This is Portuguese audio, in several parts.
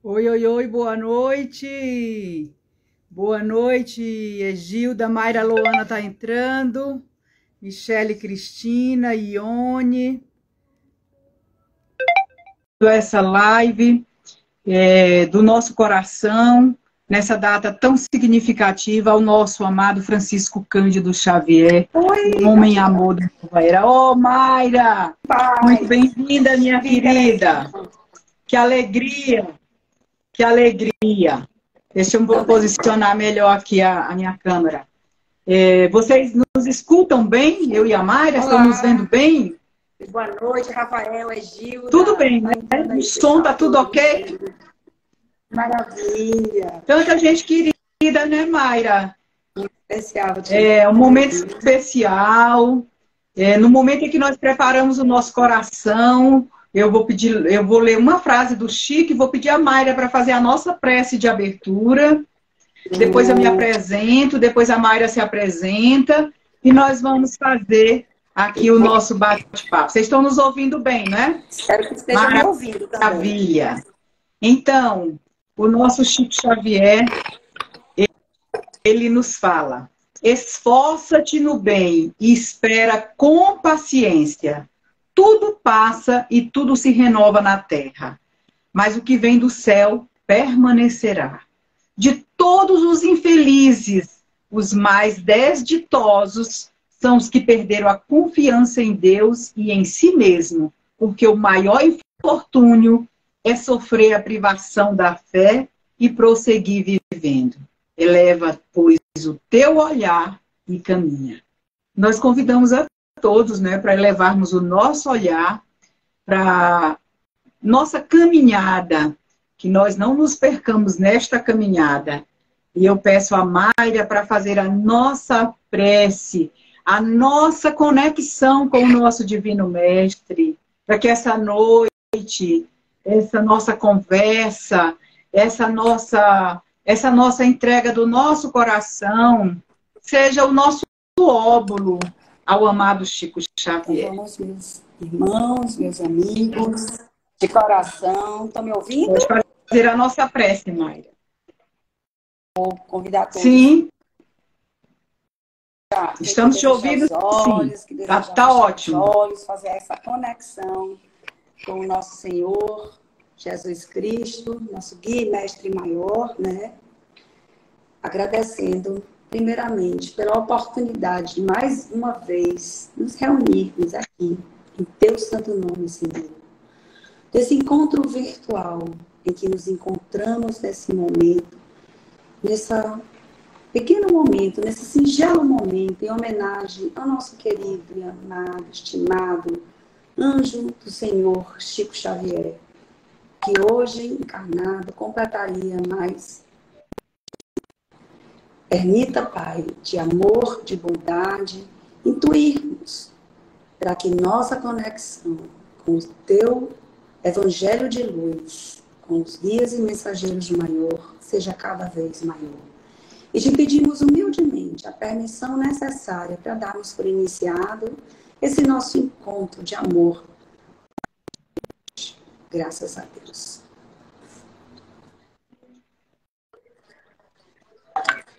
Oi, oi, oi, boa noite. Boa noite, Egilda, Mayra Loana tá entrando. Michele Cristina, Ione. Essa live do nosso coração, nessa data tão significativa, ao nosso amado Francisco Cândido Xavier, Oi, homem amor da Mayra. Oh, Mayra! Muito bem-vinda, minha querida. Que alegria! Que alegria! Deixa eu posicionar melhor aqui a minha câmera. Vocês nos escutam bem? Eu e a Mayra, estão nos vendo bem? Boa noite, Rafael, Egilda. Tudo bem, né? O som tá tudo ok? Maravilha. Tanta gente querida, né, Mayra? Especial. Um momento especial. No momento em que nós preparamos o nosso coração, eu vou ler uma frase do Chico e vou pedir a Mayra para fazer a nossa prece de abertura. Depois eu me apresento, depois a Mayra se apresenta e nós vamos fazer aqui o nosso bate-papo. Vocês estão nos ouvindo bem, né? Espero que estejam me ouvindo também. Maravilha. Então, o nosso Chico Xavier, ele nos fala: esforça-te no bem e espera com paciência. Tudo passa e tudo se renova na terra, mas o que vem do céu permanecerá. De todos os infelizes, os mais desditosos são os que perderam a confiança em Deus e em si mesmo, porque o maior infortúnio é sofrer a privação da fé e prosseguir vivendo. Eleva, pois, o teu olhar e caminha. Nós convidamos a todos, né, para elevarmos o nosso olhar para nossa caminhada, que nós não nos percamos nesta caminhada. E eu peço a Mayra para fazer a nossa prece, a nossa conexão com o nosso Divino Mestre, para que essa noite, essa nossa conversa, essa nossa entrega do nosso coração, seja o nosso óbolo ao amado Chico Xavier. Vamos, meus irmãos, meus amigos, de coração, estão me ouvindo? Pode fazer a nossa prece, Mayra. Vou convidar todos. Sim. Estamos te ouvindo, sim. Tá ótimo. Olhos, fazer essa conexão com o nosso Senhor Jesus Cristo, nosso guia e mestre maior, né? Agradecendo, primeiramente, pela oportunidade de mais uma vez nos reunirmos aqui, em teu santo nome, Senhor. Desse encontro virtual em que nos encontramos nesse momento, nesse pequeno momento, nesse singelo momento, em homenagem ao nosso querido e amado, estimado anjo do Senhor Chico Xavier, que hoje, encarnado, completaria mais. Permita, Pai, de amor, de bondade, intuirmos para que nossa conexão com o teu Evangelho de luz, com os guias e mensageiros maior, seja cada vez maior. E te pedimos humildemente a permissão necessária para darmos por iniciado esse nosso encontro de amor. Graças a Deus.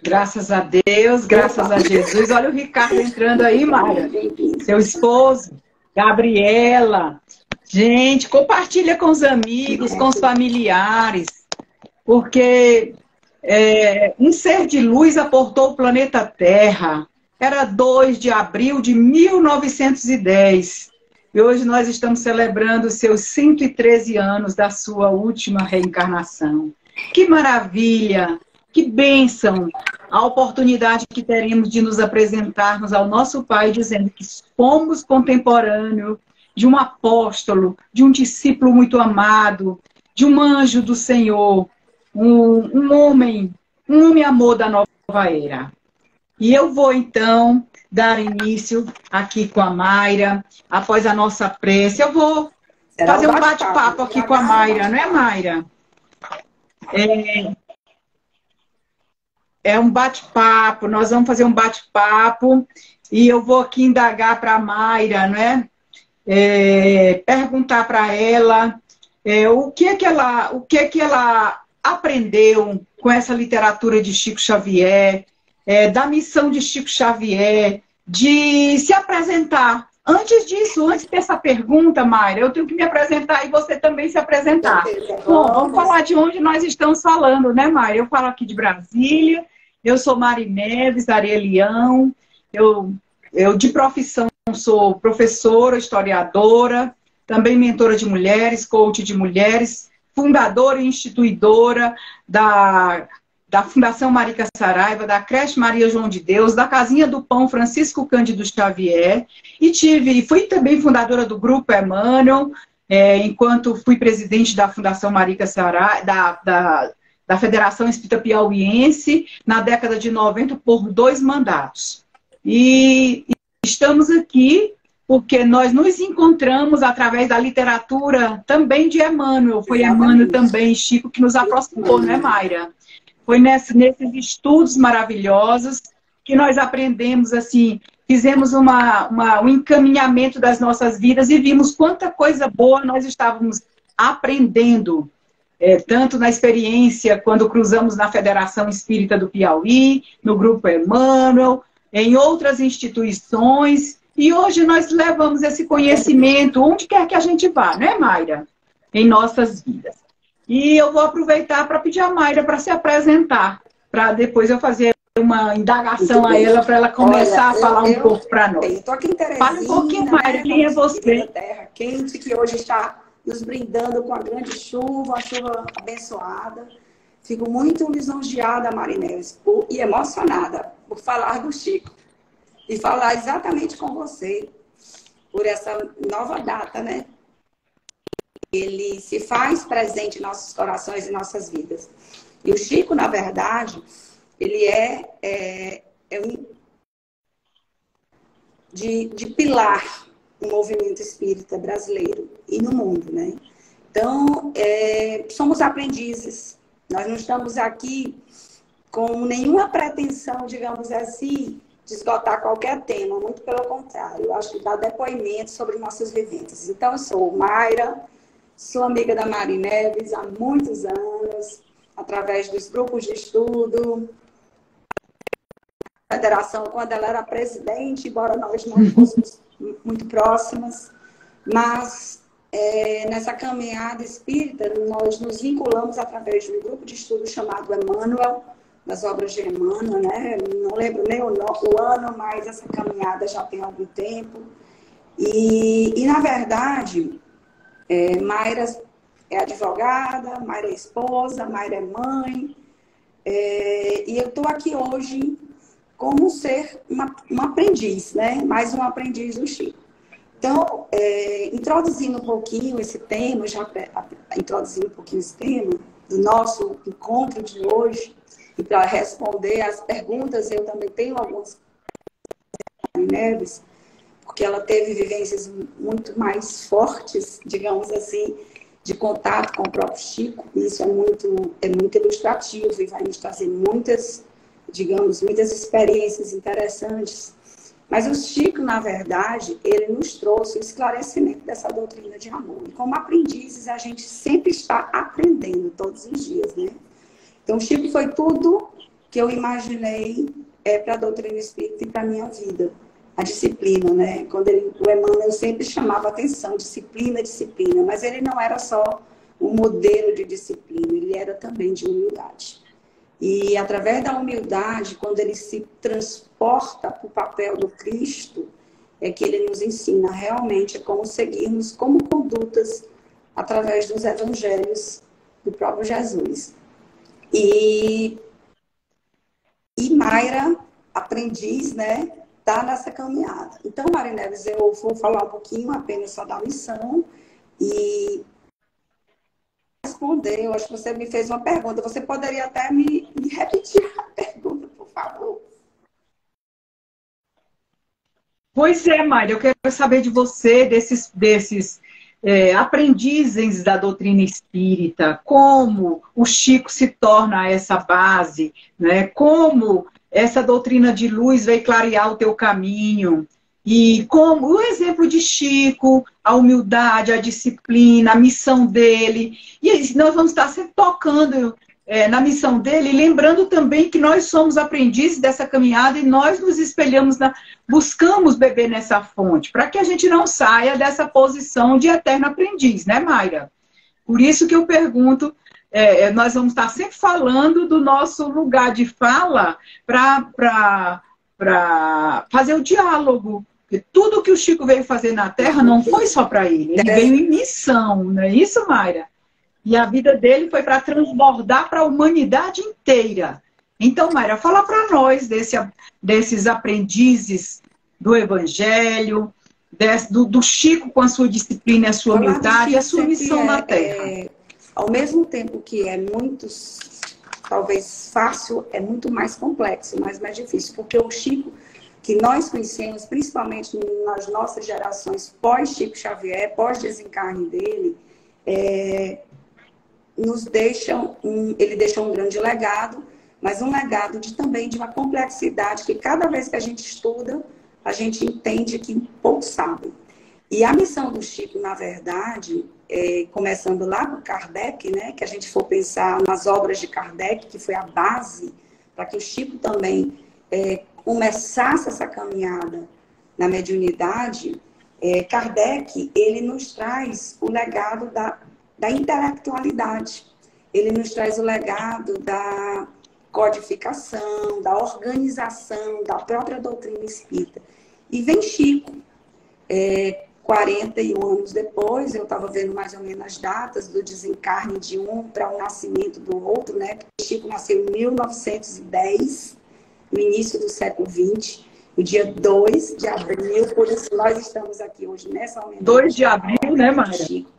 Graças a Deus, graças a Jesus. Olha o Ricardo entrando aí, Mayra. Seu esposo, Gabriela. Gente, compartilha com os amigos, com os familiares, porque um ser de luz aportou o planeta Terra. Era 2 de abril de 1910. E hoje nós estamos celebrando os seus 113 anos da sua última reencarnação. Que maravilha, que bênção a oportunidade que teremos de nos apresentarmos ao nosso Pai, dizendo que somos contemporâneos de um apóstolo, de um discípulo muito amado, de um anjo do Senhor, um homem amor da nova era. E eu vou, então, dar início aqui com a Mayra, após a nossa prece. Eu vou fazer um bate-papo aqui com a Mayra, não é, Mayra? É um bate-papo, nós vamos fazer um bate-papo e eu vou aqui indagar para a Mayra, não é? Perguntar para ela o que que ela aprendeu com essa literatura de Chico Xavier, da missão de Chico Xavier, de se apresentar. Antes disso, antes dessa pergunta, Mayra, eu tenho que me apresentar e você também se apresentar. Bom, vamos falar de onde nós estamos falando, né, Mayra? Eu falo aqui de Brasília, eu sou Mari Neves, Arelião, eu de profissão sou professora, historiadora, também mentora de mulheres, coach de mulheres, fundadora e instituidora da Fundação Marica Saraiva, da Creche Maria João de Deus, da Casinha do Pão Francisco Cândido Xavier, e fui também fundadora do Grupo Emmanuel, enquanto fui presidente da Fundação Marica Saraiva, da Federação Espírita Piauiense, na década de 90, por 2 mandatos. E estamos aqui porque nós nos encontramos através da literatura também de Emmanuel. Foi Emmanuel também, Chico, que nos aproximou, né, Mayra? Foi nesses estudos maravilhosos que nós aprendemos, assim, fizemos um encaminhamento das nossas vidas e vimos quanta coisa boa nós estávamos aprendendo, tanto na experiência, quando cruzamos na Federação Espírita do Piauí, no Grupo Emmanuel, em outras instituições, e hoje nós levamos esse conhecimento onde quer que a gente vá, né, Mayra? Em nossas vidas. E eu vou aproveitar para pedir a Mayra para se apresentar, para depois eu fazer uma indagação a ela, para ela começar a falar um pouco para nós. Estou aqui em Teresina, fala um pouquinho, Mayra, quem é você? Terra quente, que hoje está nos brindando com a grande chuva, a chuva abençoada. Fico muito lisonjeada, Mari Neves, e emocionada por falar do Chico. E falar exatamente com você, por essa nova data, né? Ele se faz presente em nossos corações e nossas vidas. E o Chico, na verdade, ele é um de pilar no movimento espírita brasileiro e no mundo, né? Então, somos aprendizes. Nós não estamos aqui com nenhuma pretensão, digamos assim, de esgotar qualquer tema, muito pelo contrário. Eu acho que dá depoimento sobre nossas vivências. Então, eu sou Mayra, sou amiga da Mari Neves há muitos anos, através dos grupos de estudo, a federação, quando ela era presidente, embora nós não fôssemos muito próximas, mas nessa caminhada espírita, nós nos vinculamos através de um grupo de estudo chamado Emmanuel, das obras de Emmanuel, né? Não lembro nem o ano, mas essa caminhada já tem algum tempo. E na verdade, Mayra é advogada, Mayra é esposa, Mayra é mãe, e eu estou aqui hoje como ser uma aprendiz, né? Mais um aprendiz do Chico. Então, introduzindo um pouquinho esse tema, do nosso encontro de hoje, e para responder as perguntas, eu também tenho algumas Neves, porque ela teve vivências muito mais fortes, digamos assim, de contato com o próprio Chico. Isso é muito ilustrativo e vai nos trazer muitas experiências interessantes. Mas o Chico, na verdade, ele nos trouxe o esclarecimento dessa doutrina de amor. E como aprendizes, a gente sempre está aprendendo todos os dias, né? Então, o Chico foi tudo que eu imaginei para a doutrina espírita e para a minha vida. A disciplina, né? Quando o Emmanuel sempre chamava atenção, disciplina, disciplina. Mas ele não era só um modelo de disciplina, ele era também de humildade. E através da humildade, quando ele se transporta para o papel do Cristo, é que ele nos ensina realmente como seguirmos como condutas através dos evangelhos do próprio Jesus. E Mayra, aprendiz, né, está nessa caminhada. Então, Mari Neves, eu vou falar um pouquinho apenas só da missão e responder. Eu acho que você me fez uma pergunta. Você poderia até me repetir a pergunta, por favor? Pois é, Mayra, eu quero saber de você, desses aprendizes da doutrina espírita, como o Chico se torna essa base, né? Como essa doutrina de luz vai clarear o teu caminho. E como o exemplo de Chico, a humildade, a disciplina, a missão dele. E nós vamos estar sempre tocando na missão dele, lembrando também que nós somos aprendizes dessa caminhada e nós nos espelhamos, buscamos beber nessa fonte, para que a gente não saia dessa posição de eterno aprendiz, né, Mayra? Por isso que eu pergunto, nós vamos estar sempre falando do nosso lugar de fala para fazer o diálogo. Porque tudo que o Chico veio fazer na Terra não foi só para ele, ele veio em missão, não é isso, Mayra? E a vida dele foi para transbordar para a humanidade inteira. Então, Mayra, fala para nós desses aprendizes do Evangelho, do Chico com a sua disciplina, a sua humildade e a sua missão na Terra. Ao mesmo tempo que é muito, talvez fácil, é muito mais complexo, mais difícil. Porque o Chico que nós conhecemos, principalmente nas nossas gerações pós-Chico Xavier, pós-desencarne dele, ele deixou um grande legado, mas um legado também de uma complexidade que cada vez que a gente estuda, a gente entende que poucos sabem. E a missão do Chico, na verdade, começando lá com Kardec, né, que a gente for pensar nas obras de Kardec, que foi a base para que o Chico também começasse essa caminhada na mediunidade, Kardec, ele nos traz o legado da intelectualidade. Ele nos traz o legado da codificação, da organização, da própria doutrina espírita. E vem Chico, 41 anos depois, eu estava vendo mais ou menos as datas do desencarne de um para o nascimento do outro, né? Chico nasceu em 1910, no início do século XX, no dia 2 de abril, por isso nós estamos aqui hoje nessa homenagem. 2 de abril, né, Mayra? Chico.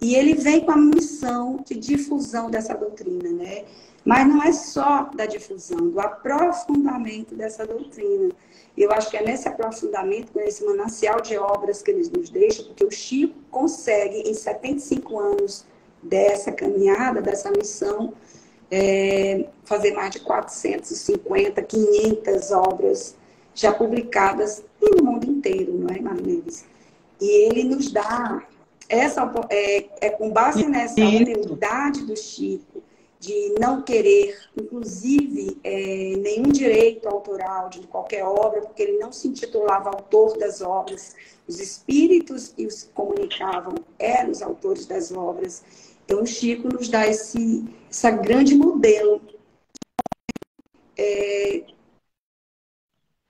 E ele vem com a missão de difusão dessa doutrina, né? Mas não é só da difusão, do aprofundamento dessa doutrina. Eu acho que é nesse aprofundamento, com esse manancial de obras que eles nos deixam, porque o Chico consegue, em 75 anos dessa caminhada, dessa missão, fazer mais de 450, 500 obras já publicadas no mundo inteiro, não é, Marineves? E ele nos dá com base nessa humildade do Chico, de não querer, inclusive, nenhum direito autoral de qualquer obra, porque ele não se intitulava autor das obras. Os espíritos que os comunicavam eram os autores das obras. Então, o Chico nos dá essa grande modelo.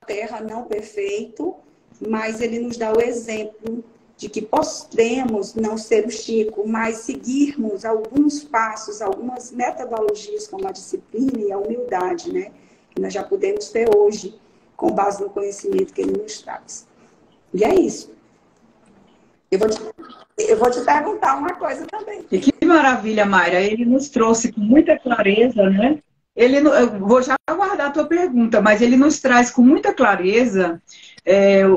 Terra não perfeito, mas ele nos dá o exemplo de que podemos não ser o Chico, mas seguirmos alguns passos, algumas metodologias, como a disciplina e a humildade, né? Que nós já podemos ter hoje, com base no conhecimento que ele nos traz. E é isso. Eu vou te perguntar uma coisa também. E que maravilha, Mayra. Ele nos trouxe com muita clareza, né? Eu vou já aguardar a tua pergunta, mas ele nos traz com muita clareza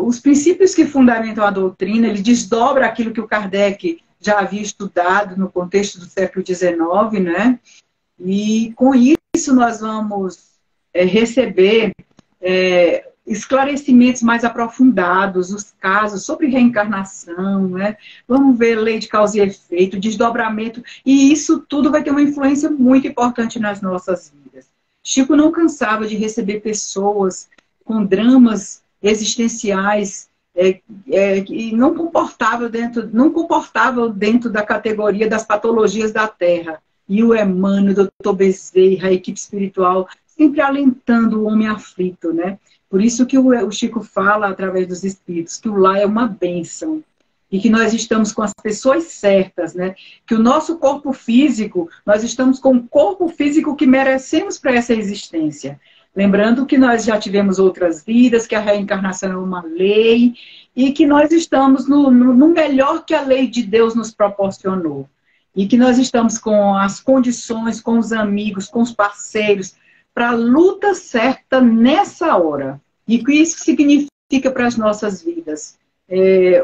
os princípios que fundamentam a doutrina. Ele desdobra aquilo que o Kardec já havia estudado no contexto do século XIX, né? E com isso nós vamos receber esclarecimentos mais aprofundados, os casos sobre reencarnação, né? Vamos ver lei de causa e efeito, desdobramento, e isso tudo vai ter uma influência muito importante nas nossas vidas. Chico não cansava de receber pessoas com dramas existenciais que não comportavam dentro da categoria das patologias da Terra. E o Emmanuel, o Dr. Bezerra, a equipe espiritual, sempre alentando o homem aflito, né? Por isso que o Chico fala, através dos espíritos, que o lar é uma bênção. E que nós estamos com as pessoas certas, né? Que o nosso corpo físico, nós estamos com o corpo físico que merecemos para essa existência. Lembrando que nós já tivemos outras vidas, que a reencarnação é uma lei, e que nós estamos no melhor que a lei de Deus nos proporcionou. E que nós estamos com as condições, com os amigos, com os parceiros, para a luta certa nessa hora. E o que isso significa para as nossas vidas?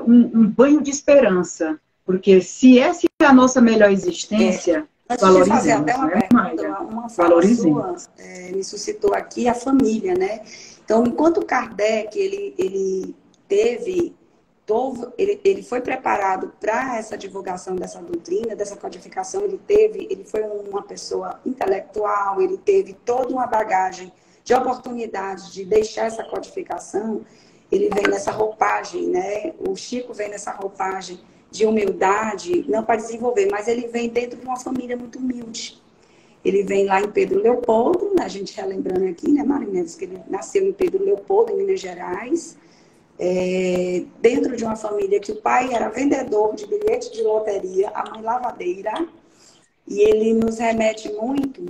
Um banho de esperança. Porque se essa é a nossa melhor existência, valorizemos, né, Mayra? Uma fala sua me suscitou aqui a família, né? Então, enquanto Kardec, ele ele foi preparado para essa divulgação dessa doutrina, dessa codificação. Ele foi uma pessoa intelectual, ele teve toda uma bagagem de oportunidade de deixar essa codificação. Ele vem nessa roupagem, né? O Chico vem nessa roupagem de humildade, não para desenvolver, mas ele vem dentro de uma família muito humilde. Ele vem lá em Pedro Leopoldo, né? A gente relembrando aqui, né, Marineves, que ele nasceu em Pedro Leopoldo, em Minas Gerais, dentro de uma família que o pai era vendedor de bilhete de loteria, a mãe lavadeira, e ele nos remete muito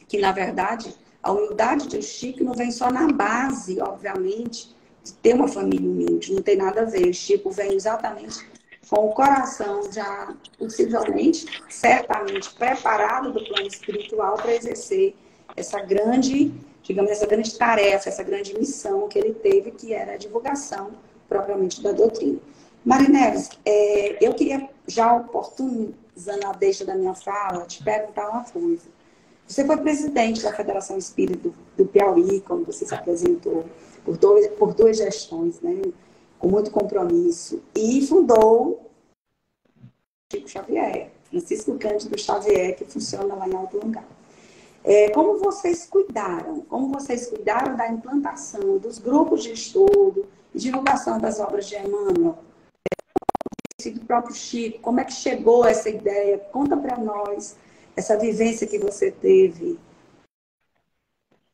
que, na verdade, a humildade de Chico não vem só na base, obviamente, de ter uma família humilde, não tem nada a ver. O Chico vem exatamente com o coração já, possivelmente, certamente preparado do plano espiritual para exercer essa grande, digamos, essa grande tarefa, essa grande missão que ele teve, que era a divulgação propriamente da doutrina. Marineves, eu queria, já oportunizando a deixa da minha fala, te perguntar uma coisa. Você foi presidente da Federação Espírita do Piauí, como você se apresentou, por duas gestões, né? Com muito compromisso, e fundou Chico Xavier, Francisco Cândido Xavier, que funciona lá em Alto Lugar. Como vocês cuidaram da implantação dos grupos de estudo e divulgação das obras de Emmanuel? Do próprio Chico, como é que chegou essa ideia? Conta para nós essa vivência que você teve,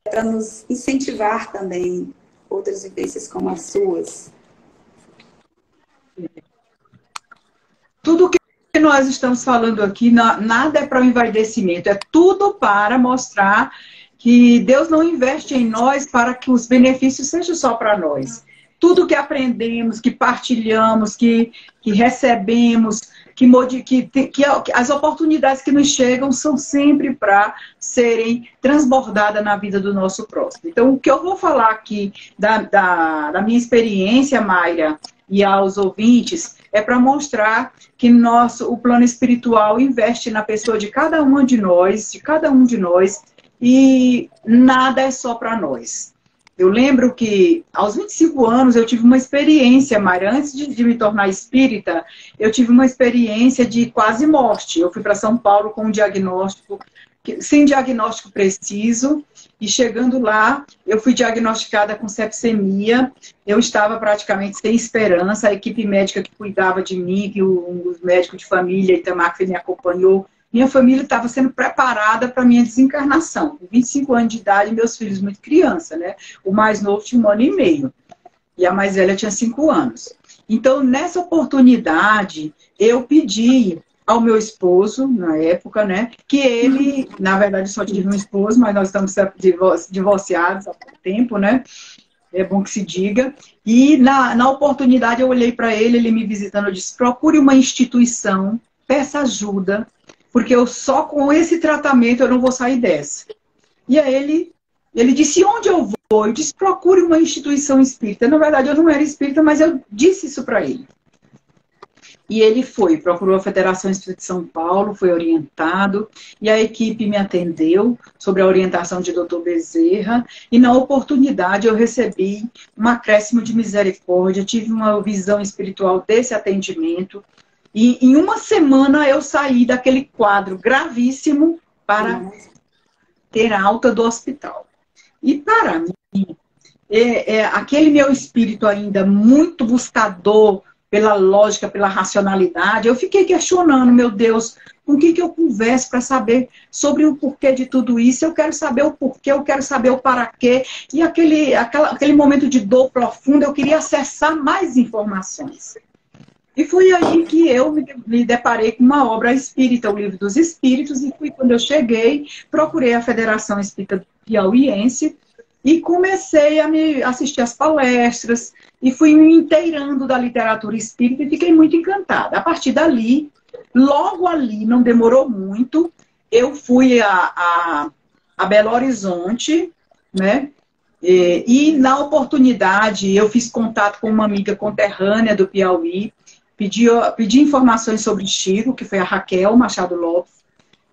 para nos incentivar também outras vivências como as suas. Tudo que nós estamos falando aqui, nada é para o envaidecimento, é tudo para mostrar que Deus não investe em nós para que os benefícios sejam só para nós. Tudo que aprendemos, que partilhamos, que recebemos, que as oportunidades que nos chegam são sempre para serem transbordadas na vida do nosso próximo. Então, o que eu vou falar aqui da minha experiência, Mayra, e aos ouvintes, é para mostrar que o plano espiritual investe na pessoa de cada um de nós, e nada é só para nós. Eu lembro que aos 25 anos eu tive uma experiência, Mayra, antes de me tornar espírita, eu tive uma experiência de quase morte. Eu fui para São Paulo com um diagnóstico, sem diagnóstico preciso, e chegando lá, eu fui diagnosticada com sepsemia. Eu estava praticamente sem esperança. A equipe médica que cuidava de mim, que os médicos de família, Itamar, que me acompanhou, minha família estava sendo preparada para a minha desencarnação. Com 25 anos de idade, meus filhos muito criança, né? O mais novo tinha 1 ano e meio. E a mais velha tinha 5 anos. Então, nessa oportunidade, eu pedi ao meu esposo, na época, né? Que ele, na verdade, só tive um esposo, mas nós estamos divorciados há pouco tempo, né? É bom que se diga. E na oportunidade eu olhei para ele me visitando, eu disse, procure uma instituição, peça ajuda, porque eu só com esse tratamento eu não vou sair dessa. E aí ele disse, onde eu vou? Eu disse, procure uma instituição espírita. Na verdade, eu não era espírita, mas eu disse isso para ele. E ele procurou a Federação Espírita de São Paulo, foi orientado, e a equipe me atendeu sobre a orientação de Dr. Bezerra, e na oportunidade eu recebi um acréscimo de misericórdia, tive uma visão espiritual desse atendimento, e em uma semana eu saí daquele quadro gravíssimo para ter alta do hospital. E para mim, aquele meu espírito ainda muito buscador pela lógica, pela racionalidade, eu fiquei questionando, meu Deus, com que eu converso para saber sobre o porquê de tudo isso? Eu quero saber o porquê, eu quero saber o para quê. E aquele momento de dor profunda, eu queria acessar mais informações. E foi aí que eu me deparei com uma obra espírita, o Livro dos Espíritos, e quando eu cheguei, procurei a Federação Espírita Piauiense e comecei a me assistir às palestras e fui me inteirando da literatura espírita e fiquei muito encantada. A partir dali, logo ali, não demorou muito, eu fui a Belo Horizonte, né? E na oportunidade eu fiz contato com uma amiga conterrânea do Piauí, pedi informações sobre Chico, que foi a Raquel Machado Lopes,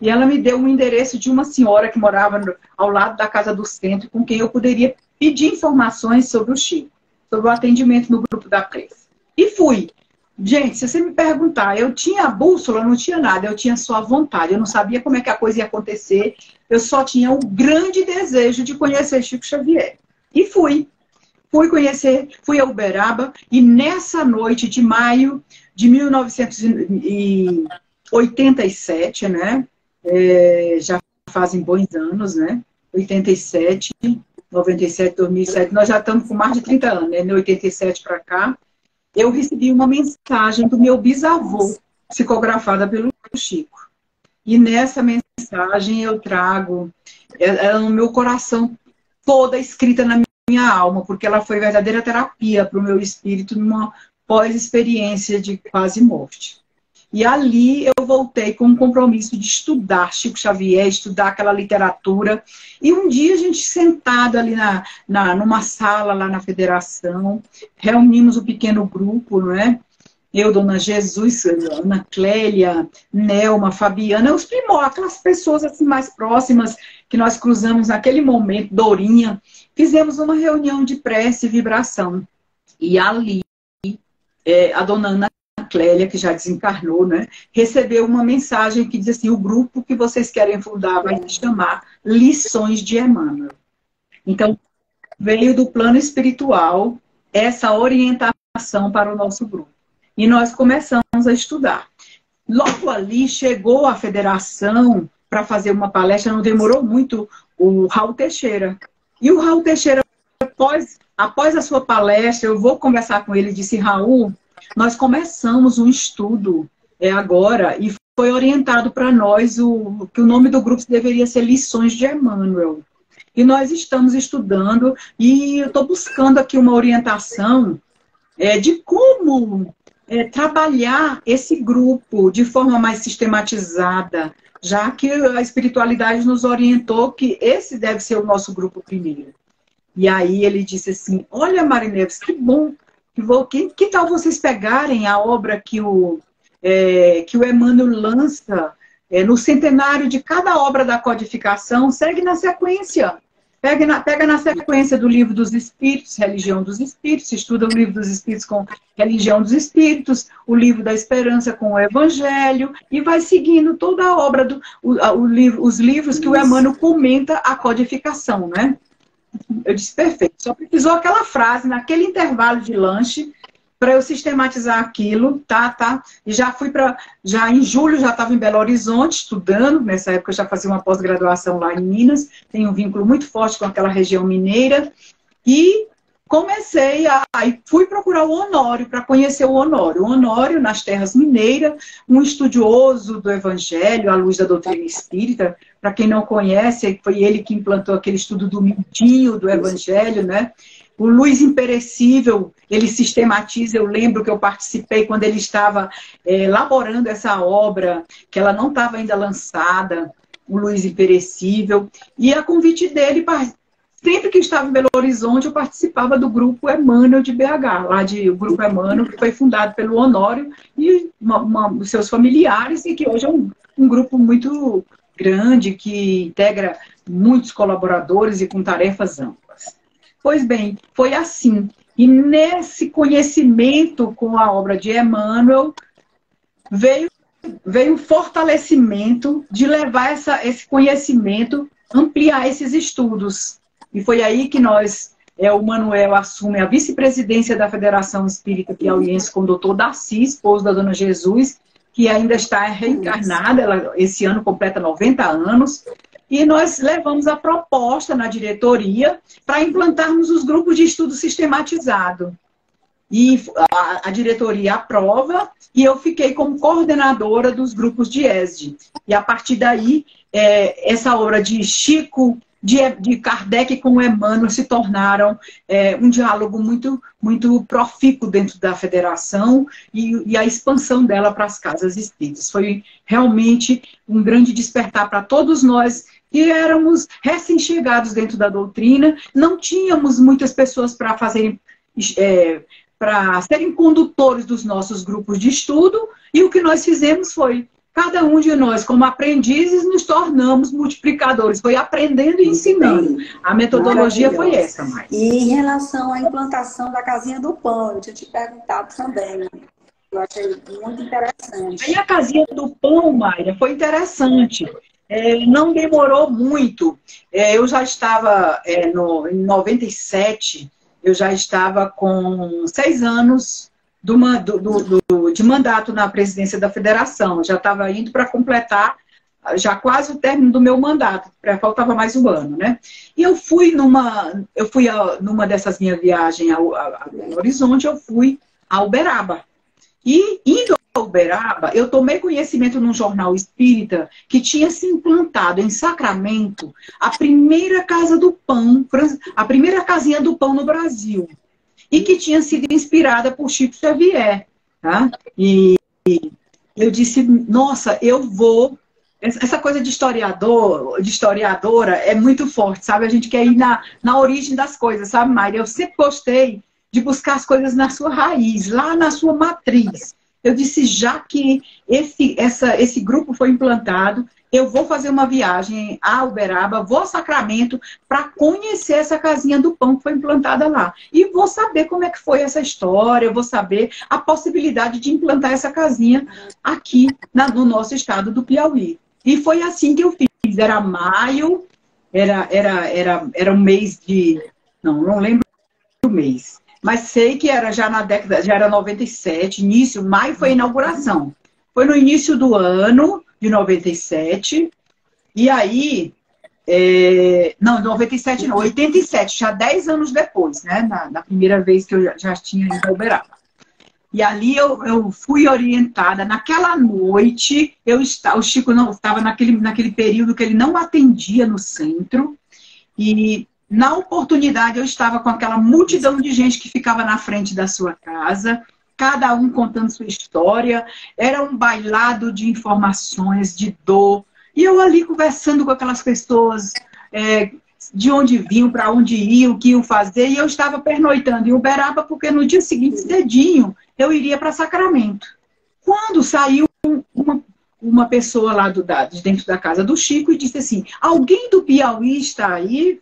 e ela me deu um endereço de uma senhora que morava ao lado da Casa do Centro, com quem eu poderia pedir informações sobre o Chico. sobre o atendimento no grupo da prece. E fui. Gente, se você me perguntar, eu tinha a bússola, não tinha nada, eu tinha só a vontade, eu não sabia como é que a coisa ia acontecer, eu só tinha um grande desejo de conhecer Chico Xavier. E fui. Fui conhecer, fui a Uberaba, e nessa noite de maio de 1987, né? Já fazem bons anos, né? 87, 97, 2007, nós já estamos com mais de 30 anos, né? De 87 para cá, eu recebi uma mensagem do meu bisavô, psicografada pelo Chico. E nessa mensagem eu trago ela no meu coração, toda escrita na minha alma, porque ela foi verdadeira terapia para o meu espírito numa pós-experiência de quase morte. E ali eu voltei com um compromisso de estudar Chico Xavier, estudar aquela literatura. E um dia a gente sentado ali numa sala lá na federação, reunimos um pequeno grupo, não é? Eu, Dona Jesus, Ana Clélia, Nelma, Fabiana, os primórdios, aquelas pessoas assim mais próximas que nós cruzamos naquele momento, Dorinha, fizemos uma reunião de prece e vibração. E ali, a Dona Ana Clélia, que já desencarnou, né, recebeu uma mensagem que diz assim: o grupo que vocês querem fundar vai se chamar Lições de Emmanuel. Então, veio do plano espiritual essa orientação para o nosso grupo. E nós começamos a estudar. Logo ali chegou a federação para fazer uma palestra, não demorou muito, o Raul Teixeira. E o Raul Teixeira, após a sua palestra, eu vou conversar com ele, disse: Raul, nós começamos um estudo agora e foi orientado para nós que o nome do grupo deveria ser Lições de Emmanuel. E nós estamos estudando e eu estou buscando aqui uma orientação de como trabalhar esse grupo de forma mais sistematizada, já que a espiritualidade nos orientou que esse deve ser o nosso grupo primeiro. E aí ele disse assim: olha, Marineves, que bom, que tal vocês pegarem a obra que o Emmanuel lança no centenário de cada obra da codificação, segue na sequência. Pega na sequência do Livro dos Espíritos, Religião dos Espíritos, estuda o Livro dos Espíritos com Religião dos Espíritos, o Livro da Esperança com o Evangelho, e vai seguindo toda a obra, os livros que o Emmanuel comenta a codificação, né? Eu disse: perfeito. Só precisou aquela frase naquele intervalo de lanche para eu sistematizar aquilo, tá? E já em julho já estava em Belo Horizonte estudando. Nessa época eu já fazia uma pós-graduação lá em Minas, tenho um vínculo muito forte com aquela região mineira. E fui procurar o Honório para conhecer o Honório. O Honório, nas terras mineiras, um estudioso do Evangelho, à luz da doutrina espírita. Para quem não conhece, foi ele que implantou aquele estudo do mindinho do Evangelho, né? O Luz Imperecível, ele sistematiza. Eu lembro que eu participei quando ele estava elaborando essa obra, que ela não estava ainda lançada, o Luz Imperecível. E a convite dele, sempre que estava em Belo Horizonte, eu participava do grupo Emmanuel de BH, o grupo Emmanuel, que foi fundado pelo Honório e os seus familiares, e que hoje é um grupo muito grande, que integra muitos colaboradores e com tarefas amplas. Pois bem, foi assim. E nesse conhecimento com a obra de Emmanuel, veio o fortalecimento de levar esse conhecimento, ampliar esses estudos. E foi aí que o Manuel assume a vice-presidência da Federação Espírita Piauiense com o doutor Darcy, esposo da Dona Jesus, que ainda está reencarnada, ela esse ano completa 90 anos. E nós levamos a proposta na diretoria para implantarmos os grupos de estudo sistematizado. E a diretoria aprova, e eu fiquei como coordenadora dos grupos de ESD. E a partir daí, essa obra de Chico, de Kardec com Emmanuel se tornaram um diálogo muito, muito profícuo dentro da federação e a expansão dela para as casas espíritas. Foi realmente um grande despertar para todos nós que éramos recém-chegados dentro da doutrina, não tínhamos muitas pessoas para serem condutores dos nossos grupos de estudo, e o que nós fizemos foi cada um de nós, como aprendizes, nos tornamos multiplicadores. Foi aprendendo e ensinando. A metodologia foi essa, Mari. E em relação à implantação da casinha do pão, eu tinha te perguntado também, né? Eu achei muito interessante. Aí a casinha do pão, Mayra, foi interessante. Não demorou muito. Eu já estava, em 97, eu já estava com 6 anos de mandato na presidência da federação. Já estava indo para completar já quase o término do meu mandato. Faltava mais um ano, né? E eu fui numa dessas minhas viagens a Belo Horizonte, eu fui a Uberaba. E indo a Uberaba, eu tomei conhecimento num jornal espírita que tinha se implantado em Sacramento a primeira casa do pão, a primeira casinha do pão no Brasil. E que tinha sido inspirada por Chico Xavier. Tá? E eu disse, nossa, eu vou... Essa coisa de historiadora é muito forte, sabe? A gente quer ir na origem das coisas, sabe, Mayra? Eu sempre gostei de buscar as coisas na sua raiz, lá na sua matriz. Eu disse, já que esse grupo foi implantado, eu vou fazer uma viagem a Uberaba, vou a Sacramento para conhecer essa casinha do pão que foi implantada lá. E vou saber como é que foi essa história, vou saber a possibilidade de implantar essa casinha aqui no nosso estado do Piauí. E foi assim que eu fiz. Era maio, era um mês de... Não lembro o mês. Mas sei que era já na década, já era 97, início, maio foi a inauguração. Foi no início do ano de 97, e aí, 97 não, 87, já 10 anos depois, né? Na primeira vez que eu já tinha ido a Uberaba. E ali eu fui orientada. Naquela noite, o Chico não estava naquele período que ele não atendia no centro, e... Na oportunidade, eu estava com aquela multidão de gente que ficava na frente da sua casa, cada um contando sua história. Era um bailado de informações, de dor. E eu ali conversando com aquelas pessoas, de onde vinham, para onde iam, o que iam fazer. E eu estava pernoitando em Uberaba, porque no dia seguinte, cedinho, eu iria para Sacramento. Quando saiu uma pessoa lá de dentro da casa do Chico e disse assim, alguém do Piauí está aí?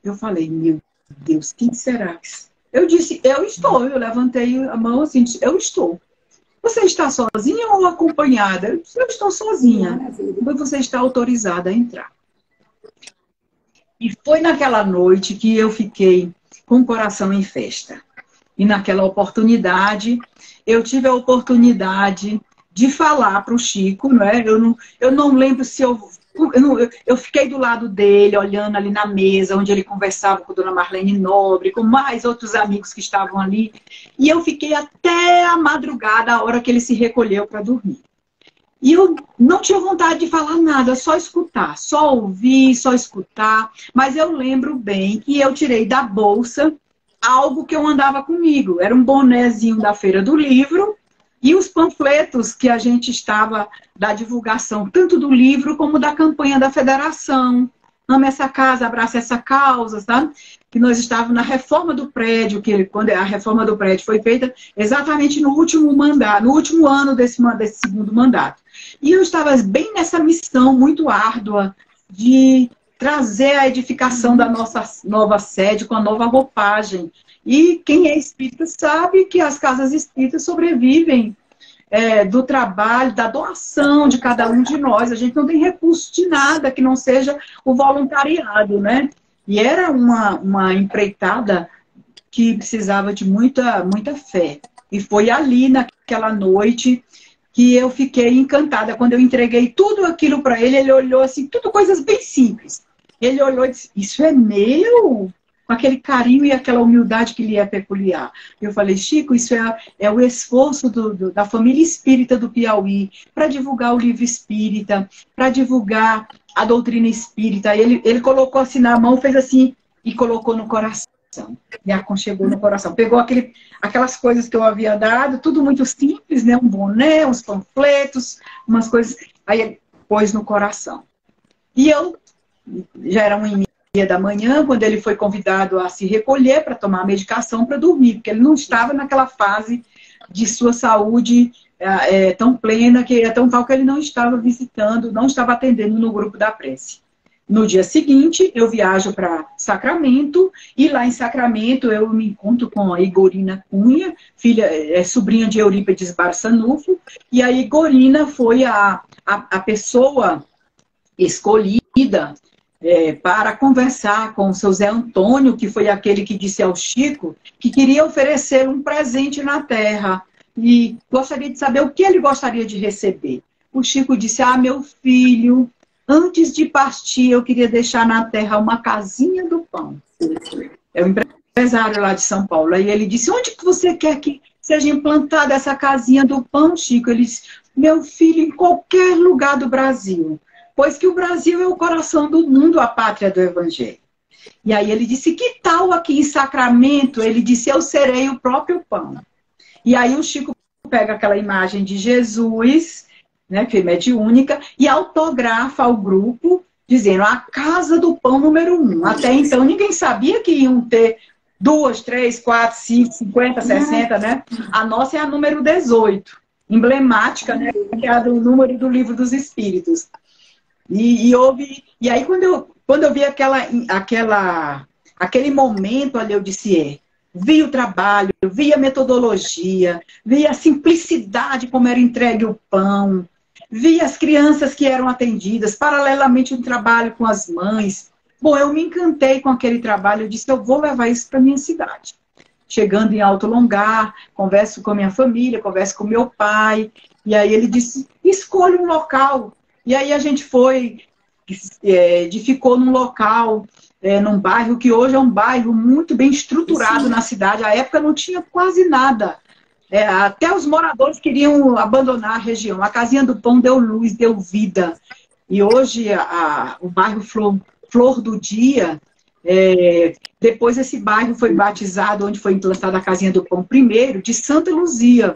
Eu falei, meu Deus, quem será? Eu disse, eu estou. Eu levantei a mão assim, disse, eu estou. Você está sozinha ou acompanhada? Eu disse, eu estou sozinha. Mas você está autorizada a entrar. E foi naquela noite que eu fiquei com o coração em festa. E naquela oportunidade, eu tive a oportunidade de falar para o Chico, não é? Eu não lembro se eu fiquei do lado dele, olhando ali na mesa, onde ele conversava com a dona Marlene Nobre, com mais outros amigos que estavam ali. E eu fiquei até a madrugada, a hora que ele se recolheu para dormir. E eu não tinha vontade de falar nada, só escutar, só ouvir, só escutar. Mas eu lembro bem que eu tirei da bolsa algo que eu andava comigo. Era um bonezinho da Feira do Livro, e os panfletos que a gente estava da divulgação, tanto do livro como da campanha da federação. Ame essa casa, abrace essa causa, sabe? Que nós estávamos na reforma do prédio, quando a reforma do prédio foi feita exatamente no último mandato, no último ano desse segundo mandato. E eu estava bem nessa missão muito árdua de trazer a edificação da nossa nova sede com a nova roupagem. E quem é espírita sabe que as casas espíritas sobrevivem do trabalho, da doação de cada um de nós. A gente não tem recurso de nada que não seja o voluntariado, né? E era uma empreitada que precisava de muita fé. E foi ali, naquela noite, que eu fiquei encantada. Quando eu entreguei tudo aquilo para ele, ele olhou assim, tudo coisas bem simples. Ele olhou e disse, isso é meu? Com aquele carinho e aquela humildade que lhe é peculiar. Eu falei, Chico, isso é o esforço da família espírita do Piauí para divulgar o livro espírita, para divulgar a doutrina espírita. Ele colocou assim na mão, fez assim e colocou no coração. Me aconchegou no coração. Pegou aquelas coisas que eu havia dado, tudo muito simples, né? Um boné, uns panfletos, umas coisas. Aí ele pôs no coração. E eu, já era 1h30 da manhã, quando ele foi convidado a se recolher para tomar a medicação para dormir, porque ele não estava naquela fase de sua saúde tão plena, que é tão tal que ele não estava visitando, não estava atendendo no grupo da prece. No dia seguinte, eu viajo para Sacramento, e lá em Sacramento eu me encontro com a Igorina Cunha, sobrinha de Eurípides Barçanufo, e a Igorina foi a pessoa escolhida para conversar com o seu Zé Antônio, que foi aquele que disse ao Chico que queria oferecer um presente na Terra, e gostaria de saber o que ele gostaria de receber. O Chico disse: meu filho, antes de partir, eu queria deixar na terra uma casinha do pão. É um empresário lá de São Paulo. Aí ele disse: onde que você quer que seja implantada essa casinha do pão, Chico? Ele disse: meu filho, em qualquer lugar do Brasil. Pois que o Brasil é o coração do mundo, a pátria do Evangelho. E aí ele disse: que tal aqui em Sacramento? Ele disse: eu serei o próprio pão. E aí o Chico pega aquela imagem de Jesus, né, que é mediúnica, e autografa ao grupo, dizendo: a Casa do Pão número 1. Até então ninguém sabia que iam ter 2, 3, 4, 5, 50, 60, né? A nossa é a número 18, emblemática, né? Que é a do número do Livro dos Espíritos. E aí quando eu vi aquele momento ali, eu disse: vi o trabalho, vi a metodologia, vi a simplicidade como era entregue o pão, vi as crianças que eram atendidas, paralelamente um trabalho com as mães. Bom, eu me encantei com aquele trabalho, eu disse: eu vou levar isso para a minha cidade. Chegando em Alto Longar, converso com a minha família, converso com meu pai, e aí ele disse: escolha um local. E aí a gente ficou num local, num bairro que hoje é um bairro muito bem estruturado na cidade. À época não tinha quase nada. Até os moradores queriam abandonar a região. A Casinha do Pão deu luz, deu vida. E hoje o bairro Flor do Dia, depois esse bairro foi batizado, onde foi implantada a Casinha do Pão primeiro, de Santa Luzia.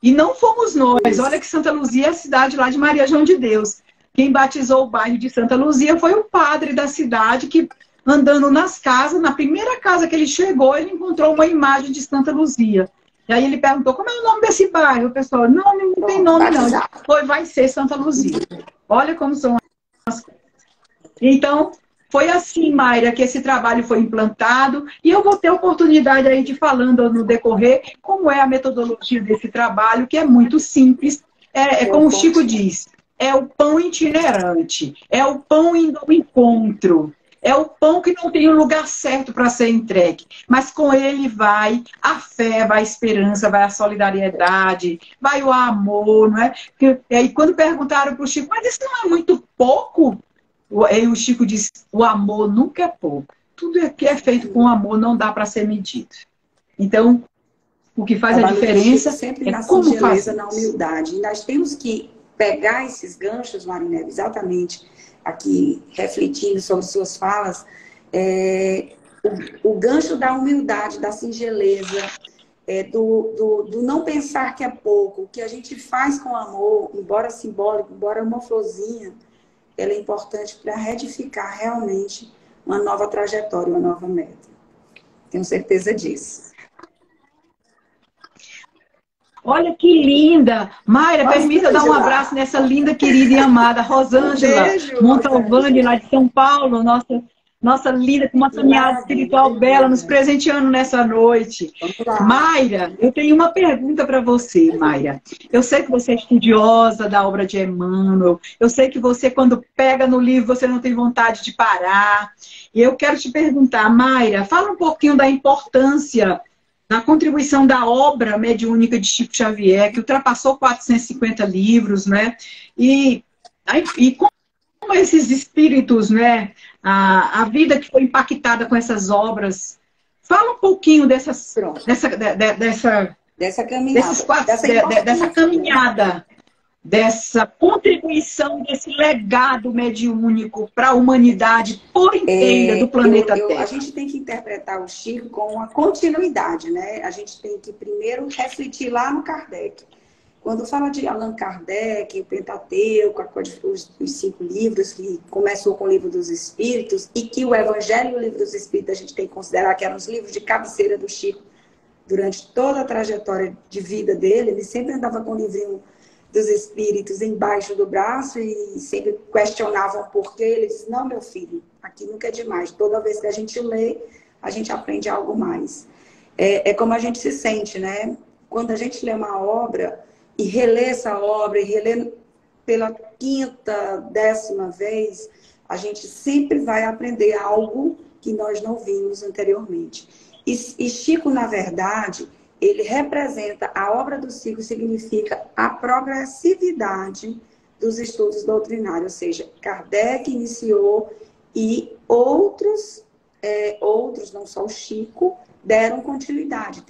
E não fomos nós. Olha que Santa Luzia é a cidade lá de Maria João de Deus. Quem batizou o bairro de Santa Luzia foi o padre da cidade, que, andando nas casas, na primeira casa que ele chegou, ele encontrou uma imagem de Santa Luzia. E aí ele perguntou: como é o nome desse bairro? O pessoal: não tem nome não. Vai ser Santa Luzia. Olha como são as coisas. Então, foi assim, Mayra, que esse trabalho foi implantado, e eu vou ter a oportunidade aí de falando no decorrer como é a metodologia desse trabalho, que é muito simples. Como o Chico diz, é o pão itinerante, é o pão indo ao encontro, é o pão que não tem um lugar certo para ser entregue, mas com ele vai a fé, vai a esperança, vai a solidariedade, vai o amor, não é? E quando perguntaram para o Chico: mas isso não é muito pouco? Aí o Chico diz: o amor nunca é pouco. Tudo que é feito com amor não dá para ser medido. Então, o que faz a diferença sempre é como faz na humildade. E nós temos que pegar esses ganchos, Marinela, exatamente aqui, refletindo sobre suas falas, o gancho da humildade, da singeleza, do não pensar que é pouco. O que a gente faz com amor, embora simbólico, embora uma florzinha, ela é importante para retificar realmente uma nova trajetória, uma nova meta. Tenho certeza disso. Olha que linda! Mayra, permita dar um abraço nessa linda, querida e amada Rosângela Montalvani, lá de São Paulo, nossa linda, com uma caminhada espiritual bela, nos presenteando nessa noite. Mayra, eu tenho uma pergunta para você, Mayra. Eu sei que você é estudiosa da obra de Emmanuel, eu sei que você, quando pega no livro, você não tem vontade de parar. E eu quero te perguntar, Mayra, fala um pouquinho da importância na contribuição da obra mediúnica de Chico Xavier, que ultrapassou 450 livros, né? E como esses espíritos, né? A vida que foi impactada com essas obras. Fala um pouquinho dessa caminhada, dessa contribuição, desse legado mediúnico para a humanidade por inteira do planeta Terra. A gente tem que interpretar o Chico com uma continuidade, né? A gente tem que primeiro refletir lá no Kardec. Quando fala de Allan Kardec, o Pentateuco, os 5 livros, que começou com o Livro dos Espíritos, e que o Evangelho e o Livro dos Espíritos a gente tem que considerar que eram os livros de cabeceira do Chico durante toda a trajetória de vida dele. Ele sempre andava com um livrinho dos espíritos embaixo do braço e sempre questionavam por quê. Ele disse, não, meu filho, aqui nunca é demais. Toda vez que a gente lê, a gente aprende algo mais. É como a gente se sente, né? Quando a gente lê uma obra e relê essa obra, e relê pela quinta, 10ª vez, a gente sempre vai aprender algo que nós não vimos anteriormente. E Chico, na verdade, ele representa, a obra do Chico significa a progressividade dos estudos doutrinários, ou seja, Kardec iniciou e outros, não só o Chico, deram continuidade.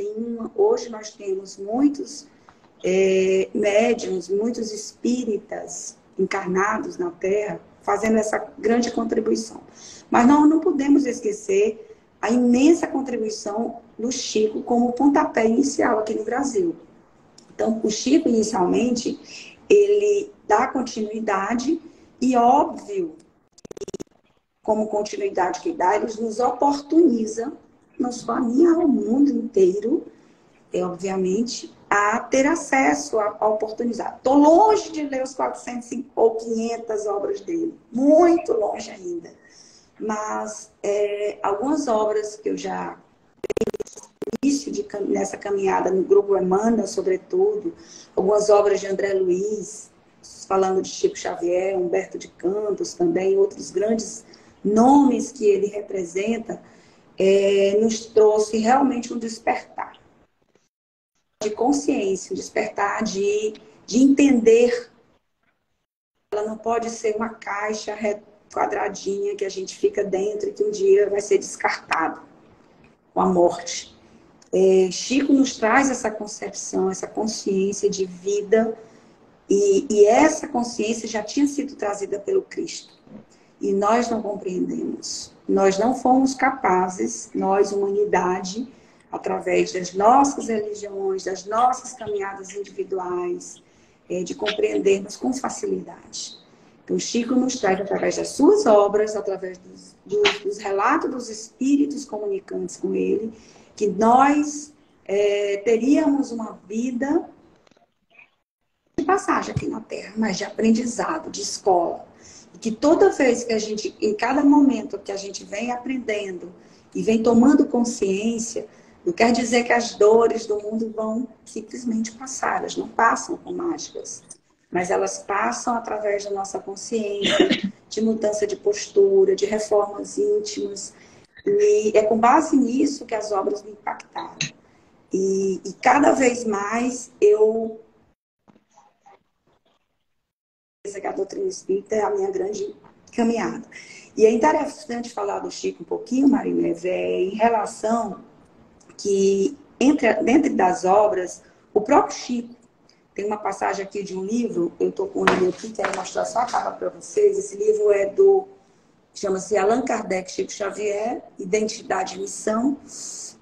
Hoje nós temos muitos médiuns, muitos espíritas encarnados na Terra, fazendo essa grande contribuição. Mas nós não podemos esquecer a imensa contribuição do Chico como pontapé inicial aqui no Brasil. Então, o Chico, inicialmente, ele dá continuidade e, óbvio, como continuidade que dá, ele nos oportuniza, não só a mim, ao mundo inteiro, obviamente, a ter acesso a oportunizar. Estou longe de ler os 400 ou 500 obras dele, muito longe ainda. Mas algumas obras que eu já início nessa caminhada no grupo Emmanuel, sobretudo, algumas obras de André Luiz, falando de Chico Xavier, Humberto de Campos também, outros grandes nomes que ele representa, nos trouxe realmente um despertar de consciência, um despertar de entender. Ela não pode ser uma caixa quadradinha que a gente fica dentro e que um dia vai ser descartado com a morte. Chico nos traz essa concepção, essa consciência de vida, e essa consciência já tinha sido trazida pelo Cristo. E nós não compreendemos. Nós não fomos capazes, nós, humanidade, através das nossas religiões, das nossas caminhadas individuais, de compreendermos com facilidade. Então, Chico nos traz, através das suas obras, através dos relatos dos espíritos comunicantes com ele, que nós teríamos uma vida de passagem aqui na Terra, mas de aprendizado, de escola. E que toda vez que a gente, em cada momento que a gente vem aprendendo e vem tomando consciência, não quer dizer que as dores do mundo vão simplesmente passar, elas não passam com mágicas, mas elas passam através da nossa consciência, de mudança de postura, de reformas íntimas. E é com base nisso que as obras me impactaram. E cada vez mais que a doutrina espírita é a minha grande caminhada. E é interessante falar do Chico um pouquinho, Marinês, em relação que, dentro das obras, o próprio Chico, tem uma passagem aqui de um livro, eu estou com ele aqui, quero mostrar só a capa para vocês. Esse livro chama-se Allan Kardec, Chico Xavier, Identidade e Missão.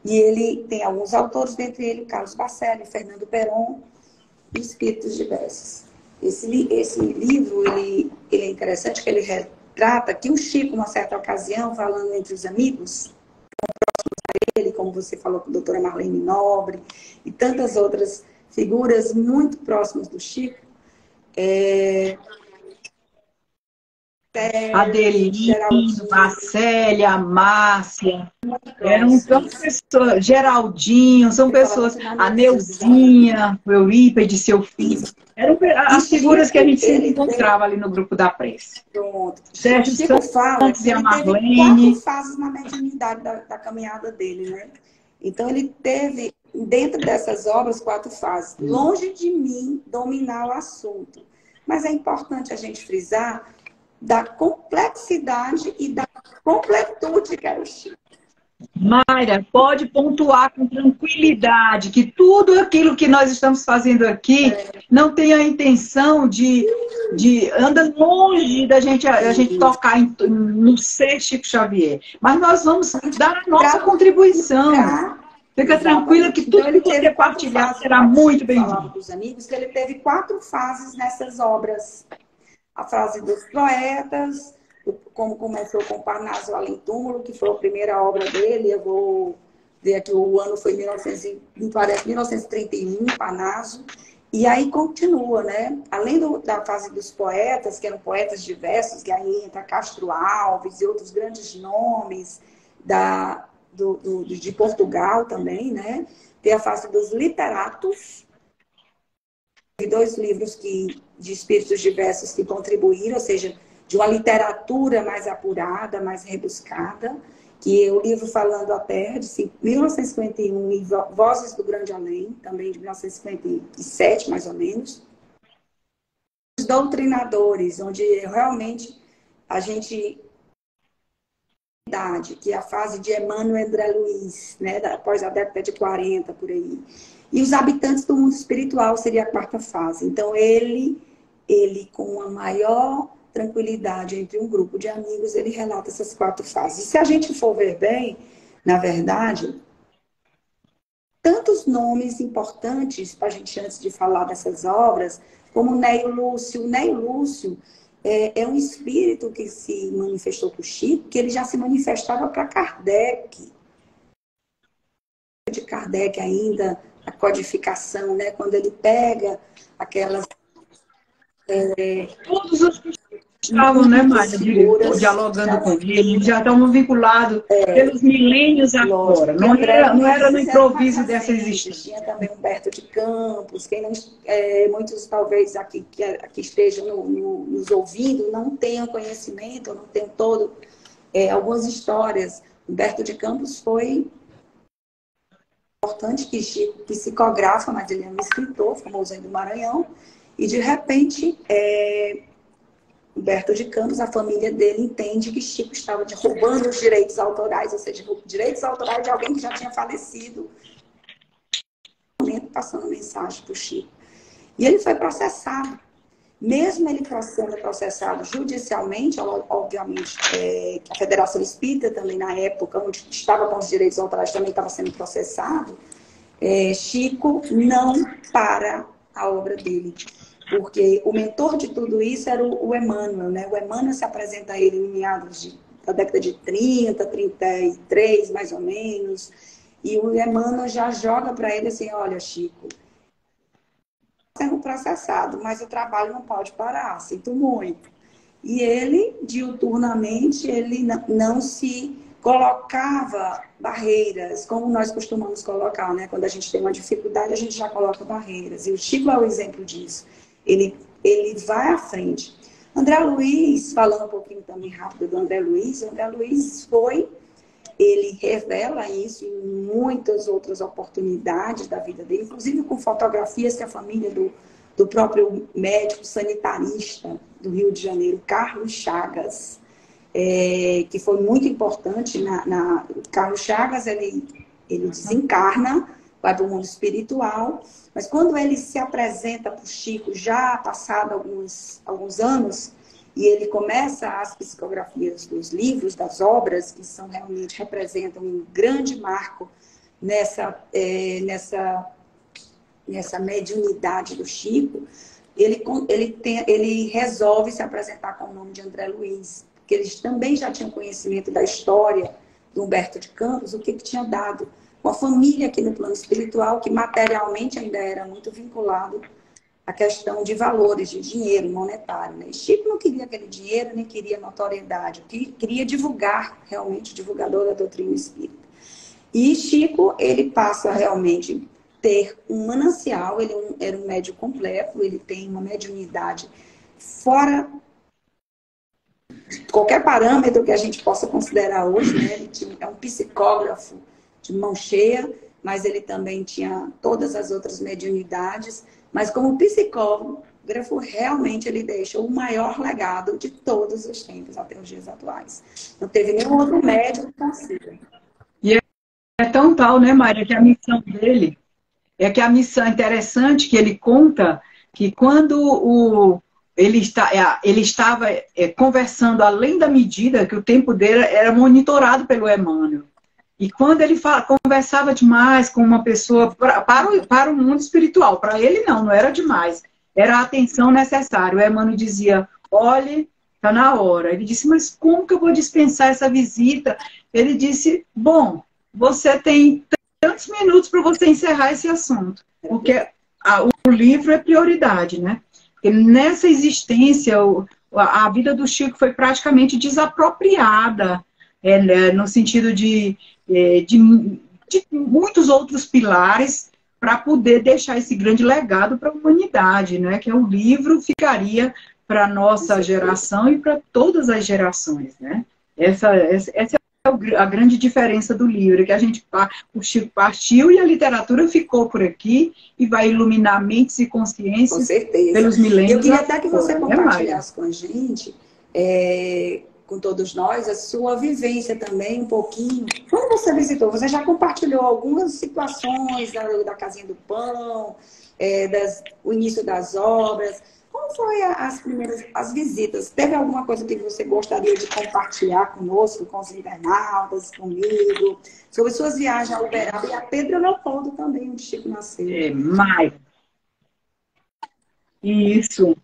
E ele tem alguns autores, dentre eles Carlos Bacelli, Fernando Peron e Espíritos diversos. Esse livro, ele é interessante, que ele retrata que o Chico, numa certa ocasião, falando entre os amigos, próximos a ele, como você falou com a doutora Marlene Nobre, e tantas outras figuras muito próximas do Chico, Adelino, Marcélia, Márcia, eram pessoas, Geraldinho, são pessoas, a Neuzinha, o Eurípides, seu filho, eram as figuras que a gente sempre encontrava ali no grupo da prece. Pronto. Sérgio Chico fala que e a ele Marlene. teve 4 fases na mediunidade da caminhada dele, né? Então ele teve, dentro dessas obras, 4 fases. Longe de mim dominar o assunto. Mas é importante a gente frisar da complexidade e da completude que era o Chico. Mayra, pode pontuar com tranquilidade que tudo aquilo que nós estamos fazendo aqui não tem a intenção de anda longe da gente, a gente tocar no ser Chico Xavier. Mas nós vamos dar a nossa contribuição. Fica tranquila que tudo que você partilhar será muito bem-vindo. Para os amigos que ele teve 4 fases nessas obras. A fase dos poetas, como começou com Parnaso Além Túmulo, que foi a primeira obra dele. Eu vou ver aqui, o ano foi 1931, Parnaso. E aí continua, né? Além da fase dos poetas, que eram poetas diversos, que aí entra Castro Alves e outros grandes nomes de Portugal também, né? Tem a fase dos literatos, e 2 livros de espíritos diversos que contribuíram, ou seja, de uma literatura mais apurada, mais rebuscada, que é o livro Falando à Terra, de 1951, e Vozes do Grande Além, também de 1957, mais ou menos. Os doutrinadores, onde realmente a gente... que é a fase de Emmanuel André Luiz, né, após a década de 40, por aí. E os habitantes do mundo espiritual seria a 4ª fase. Então, ele com a maior tranquilidade entre um grupo de amigos, ele relata essas 4 fases. E se a gente for ver bem, na verdade, tantos nomes importantes para a gente, antes de falar dessas obras, como Neio Lúcio. O Neio Lúcio é um espírito que se manifestou para o Chico, que ele já se manifestava para Kardec. De Kardec ainda, a codificação, né? Quando ele pega aquelas... Todos os que estavam, né, Mária, dialogando com ele, já estavam vinculados pelos milênios agora. Não era no improviso dessa existência. Tinha também Humberto de Campos, quem não, muitos talvez aqui que estejam nos ouvindo não tenham conhecimento, não tenham algumas histórias. Humberto de Campos foi importante, que Chico psicografa, mas ele é um escritor, famoso aí do Maranhão, e de repente... Humberto de Campos, a família dele entende que Chico estava roubando os direitos autorais, ou seja, direitos autorais de alguém que já tinha falecido, passando mensagem para o Chico. E ele foi processado. Mesmo ele sendo processado judicialmente, obviamente, a Federação Espírita também, na época, onde estava com os direitos autorais, também estava sendo processado, Chico não para a obra dele. Porque o mentor de tudo isso era o Emmanuel, né? O Emmanuel se apresenta a ele em meados da década de 30, 33, mais ou menos. E o Emmanuel já joga para ele assim, olha, Chico, sendo processado, mas o trabalho não pode parar, sinto muito. E ele, diuturnamente, ele não se colocava barreiras, como nós costumamos colocar, né? Quando a gente tem uma dificuldade, a gente já coloca barreiras. E o Chico é o exemplo disso. Ele vai à frente. André Luiz, falando um pouquinho também rápido do André Luiz, o André Luiz ele revela isso em muitas outras oportunidades da vida dele, inclusive com fotografias que a família do próprio médico sanitarista do Rio de Janeiro, Carlos Chagas, que foi muito importante. Carlos Chagas, ele desencarna, vai para o mundo espiritual, mas quando ele se apresenta para o Chico, já passado alguns anos, e ele começa as psicografias dos livros, das obras, que realmente representam um grande marco nessa mediunidade do Chico, ele resolve se apresentar com o nome de André Luiz, porque eles também já tinham conhecimento da história do Humberto de Campos, o que tinha dado com a família aqui no plano espiritual, que materialmente ainda era muito vinculado à questão de valores, de dinheiro monetário. Né? Chico não queria aquele dinheiro, nem queria notoriedade, queria divulgar, realmente, divulgador da doutrina espírita. E Chico, ele passa realmente ter um manancial, ele era um médium completo, ele tem uma mediunidade fora de qualquer parâmetro que a gente possa considerar hoje, né? Ele é um psicógrafo de mão cheia, mas ele também tinha todas as outras mediunidades, mas como psicógrafo, realmente ele deixa o maior legado de todos os tempos até os dias atuais. Não teve nenhum outro médium que consiga. E é tão tal, né, Mária, que a missão dele a missão interessante que ele conta que quando ele estava conversando além da medida, que o tempo dele era monitorado pelo Emmanuel. E quando ele conversava demais com uma pessoa para o mundo espiritual, para ele não era demais. Era a atenção necessária. O Emmanuel dizia, olhe, está na hora. Ele disse, mas como que eu vou dispensar essa visita? Ele disse, bom, você tem tantos minutos para você encerrar esse assunto. Porque o livro é prioridade, né? Porque nessa existência, a vida do Chico foi praticamente desapropriada, né, no sentido de muitos outros pilares para poder deixar esse grande legado para a humanidade, né? Que é o livro ficaria para a nossa geração e para todas as gerações, né? Essa é a grande diferença do livro, que o Chico partiu e a literatura ficou por aqui e vai iluminar mentes e consciências com certeza. Pelos milênios. Eu queria até que você compartilhasse né, com a gente, com todos nós, a sua vivência também, um pouquinho. Quando você visitou, você já compartilhou algumas situações da Casinha do Pão, o início das obras. Como foi as visitas? Teve alguma coisa que você gostaria de compartilhar conosco, com os internautas, comigo, sobre suas viagens a Uberaba e a Pedro Leopoldo também, onde Chico nasceu? Isso.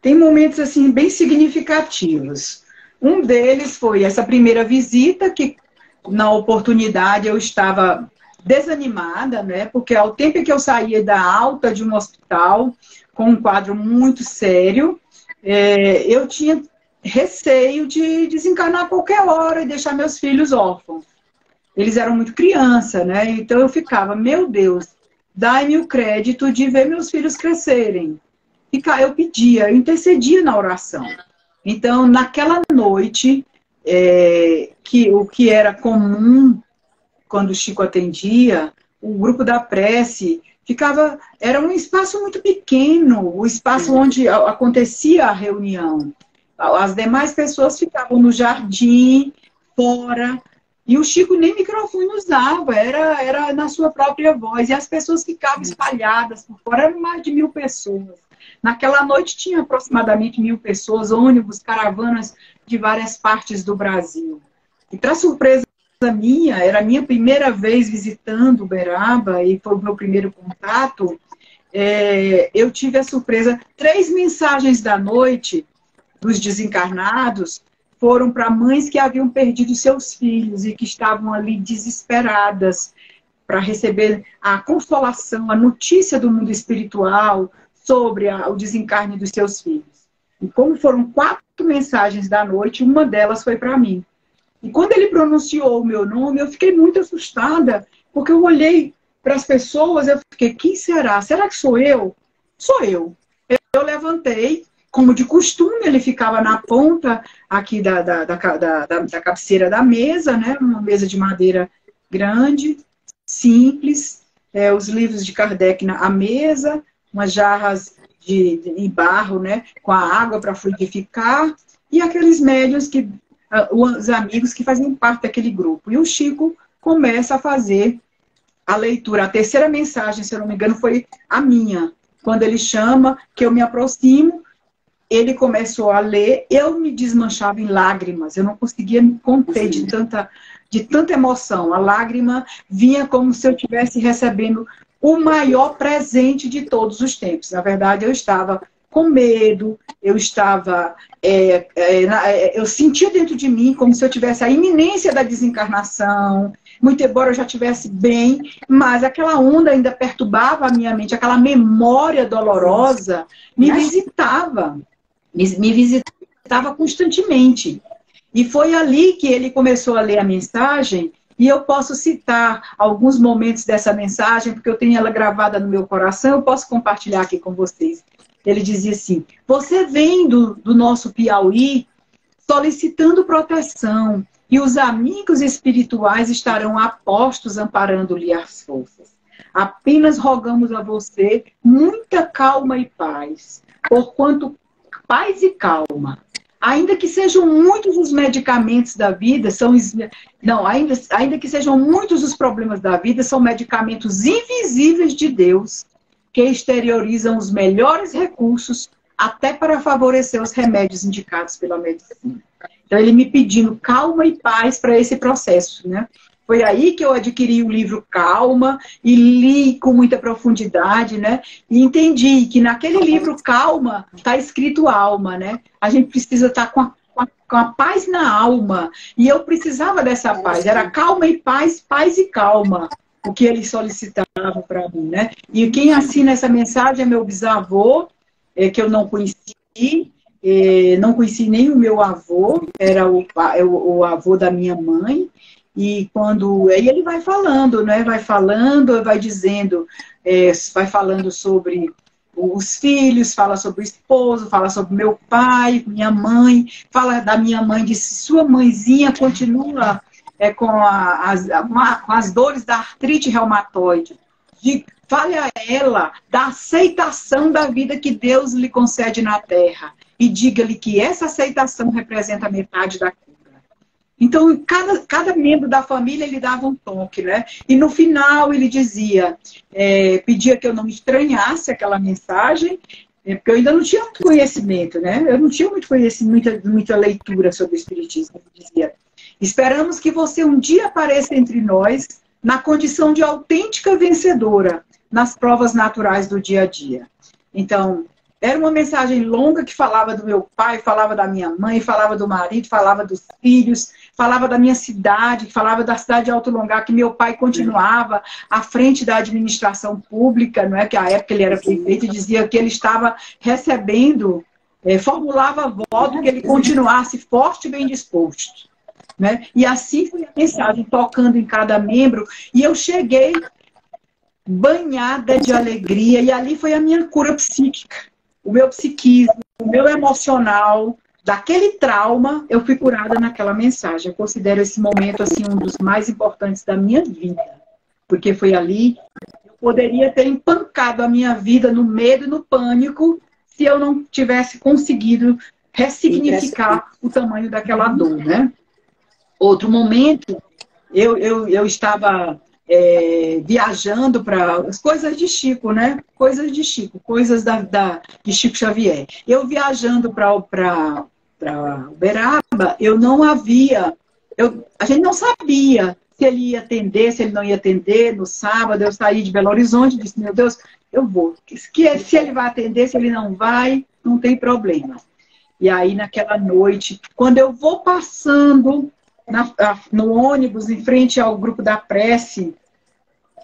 Tem momentos assim bem significativos. Um deles foi essa primeira visita, que na oportunidade eu estava desanimada, né? Porque ao tempo que eu saía da alta de um hospital, com um quadro muito sério, eu tinha receio de desencarnar a qualquer hora e deixar meus filhos órfãos. Eles eram muito criança, né? Então eu ficava, meu Deus, dai-me o crédito de ver meus filhos crescerem. E eu pedia, eu intercedia na oração. Então, naquela noite, o que era comum quando o Chico atendia, o grupo da prece era um espaço muito pequeno, o espaço onde acontecia a reunião. As demais pessoas ficavam no jardim, fora, e o Chico nem microfone usava, era na sua própria voz, e as pessoas ficavam espalhadas por fora, eram mais de 1000 pessoas. Naquela noite tinha aproximadamente 1000 pessoas, ônibus, caravanas de várias partes do Brasil. E para surpresa minha, era a minha primeira vez visitando Uberaba, e foi o meu primeiro contato, eu tive a surpresa, 3 mensagens da noite dos desencarnados foram para mães que haviam perdido seus filhos e que estavam ali desesperadas para receber a consolação, a notícia do mundo espiritual sobre o desencarne dos seus filhos. E como foram 4 mensagens da noite, uma delas foi para mim. E quando ele pronunciou o meu nome, eu fiquei muito assustada, porque eu olhei para as pessoas, eu fiquei, quem será? Será que sou eu? Sou eu. Eu levantei, como de costume, ele ficava na ponta aqui da cabeceira da mesa, né? Uma mesa de madeira grande, simples, os livros de Kardec à mesa, umas jarras de barro, né? Com a água para fluidificar, e aqueles médiuns os amigos que faziam parte daquele grupo. E o Chico começa a fazer a leitura. A terceira mensagem, se eu não me engano, foi a minha. Quando ele chama, que eu me aproximo, ele começou a ler, eu me desmanchava em lágrimas. Eu não conseguia me conter de tanta emoção. A lágrima vinha como se eu estivesse recebendo o maior presente de todos os tempos. Na verdade, eu estava com medo, eu sentia dentro de mim como se eu tivesse a iminência da desencarnação, muito embora eu já estivesse bem, mas aquela onda ainda perturbava a minha mente, aquela memória dolorosa me visitava constantemente. E foi ali que ele começou a ler a mensagem, e eu posso citar alguns momentos dessa mensagem, porque eu tenho ela gravada no meu coração, eu posso compartilhar aqui com vocês. Ele dizia assim, você vem do nosso Piauí solicitando proteção, e os amigos espirituais estarão a postos amparando-lhe as forças. Apenas rogamos a você muita calma e paz, porquanto paz e calma, ainda que sejam muitos os medicamentos da vida, ainda que sejam muitos os problemas da vida, são medicamentos invisíveis de Deus, que exteriorizam os melhores recursos até para favorecer os remédios indicados pela medicina. Então, ele me pedindo calma e paz para esse processo, né? Foi aí que eu adquiri o livro Calma e li com muita profundidade, né? E entendi que naquele livro Calma está escrito alma, né? A gente precisa estar com a paz na alma. E eu precisava dessa paz. Era calma e paz, paz e calma. o que ele solicitava para mim, né? E quem assina essa mensagem é meu bisavô, que eu não conheci, não conheci nem o meu avô, era o avô da minha mãe, e aí ele vai falando, né? Vai falando, vai dizendo, vai falando sobre os filhos, fala sobre o esposo, fala sobre meu pai, minha mãe, fala da minha mãe, disse, sua mãezinha continua com as dores da artrite reumatoide. Fale a ela da aceitação da vida que Deus lhe concede na terra. E diga-lhe que essa aceitação representa metade da cura. Então, cada membro da família, ele dava um toque, né? E no final, ele dizia, pedia que eu não estranhasse aquela mensagem, porque eu ainda não tinha muito conhecimento, né? Eu não tinha muito conhecimento, muita leitura sobre o Espiritismo. Ele dizia, esperamos que você um dia apareça entre nós na condição de autêntica vencedora nas provas naturais do dia a dia. Então, era uma mensagem longa que falava do meu pai, falava da minha mãe, falava do marido, falava dos filhos, falava da minha cidade, falava da cidade de Alto Longar, que meu pai continuava à frente da administração pública, não é? Que à época ele era prefeito, e dizia que ele estava recebendo, formulava voto que ele continuasse forte e bem disposto. Né? E assim foi a mensagem, tocando em cada membro, e eu cheguei banhada de alegria, e ali foi a minha cura psíquica, o meu psiquismo, o meu emocional, daquele trauma, eu fui curada naquela mensagem. Eu considero esse momento assim um dos mais importantes da minha vida, porque foi ali que eu poderia ter empancado a minha vida no medo e no pânico se eu não tivesse conseguido ressignificar o tamanho daquela dor, né? Outro momento, eu estava viajando para as coisas de Chico, né? Coisas de Chico, coisas de Chico Xavier. Eu viajando para Uberaba, eu não havia, a gente não sabia se ele ia atender, se ele não ia atender. No sábado, eu saí de Belo Horizonte e disse, meu Deus, eu vou. Se ele vai atender, se ele não vai, não tem problema. E aí, naquela noite, quando eu vou passando no ônibus, em frente ao grupo da prece,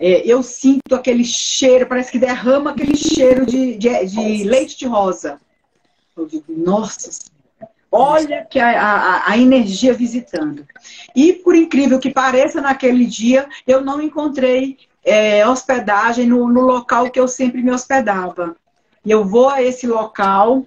eu sinto aquele cheiro, parece que derrama aquele cheiro de leite de rosa. Eu digo, nossa, olha que a energia visitando. E, por incrível que pareça, naquele dia, eu não encontrei hospedagem no local que eu sempre me hospedava. E eu vou a esse local,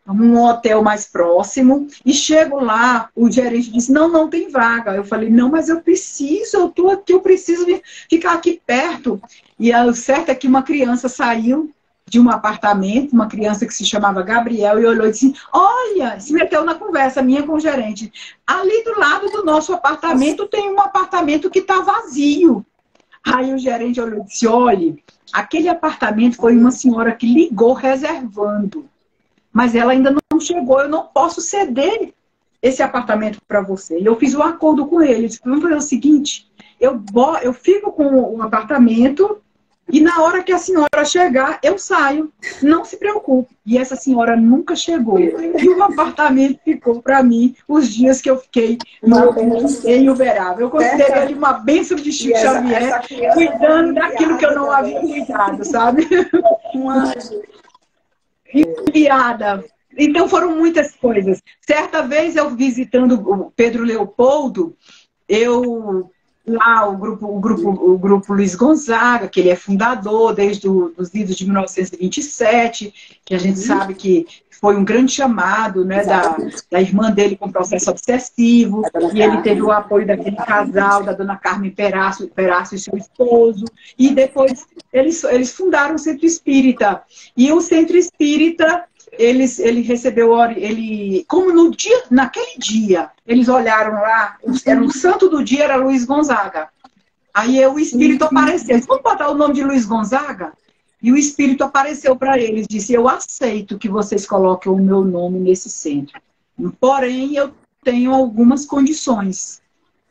um hotel mais próximo, e chego lá, o gerente disse, não tem vaga. Eu falei, não, mas eu estou aqui, eu preciso ficar aqui perto. E o certo é que uma criança saiu de um apartamento, uma criança que se chamava Gabriel, e olhou e disse, olha, se meteu na conversa minha com o gerente, ali do lado do nosso apartamento tem um apartamento que está vazio. Aí o gerente olhou e disse, olha, aquele apartamento foi uma senhora que ligou reservando, mas ela ainda não chegou, eu não posso ceder esse apartamento para você. E eu fiz um acordo com ele, eu disse, vamos fazer o seguinte, eu fico com o apartamento e na hora que a senhora chegar, eu saio, não se preocupe. E essa senhora nunca chegou. E o apartamento ficou para mim os dias que eu fiquei em Uberaba. Eu considero ele uma bênção de Chico Xavier, cuidando daquilo que eu não havia cuidado, sabe? Um anjo. Enviada. Então foram muitas coisas. Certa vez eu visitando o Pedro Leopoldo, lá o grupo Luiz Gonzaga, que ele é fundador desde os idos de 1927, que a gente sabe que foi um grande chamado, né, da irmã dele com processo obsessivo, e ele teve o apoio daquele casal, da dona Carmen Perácio e seu esposo, e depois eles fundaram o Centro Espírita. E o Centro Espírita, ele recebeu, como naquele dia, eles olharam lá, era o santo do dia, era Luiz Gonzaga. Aí o Espírito apareceu, eles, vamos botar o nome de Luiz Gonzaga? E o Espírito apareceu para eles, disse, eu aceito que vocês coloquem o meu nome nesse centro. Porém, eu tenho algumas condições.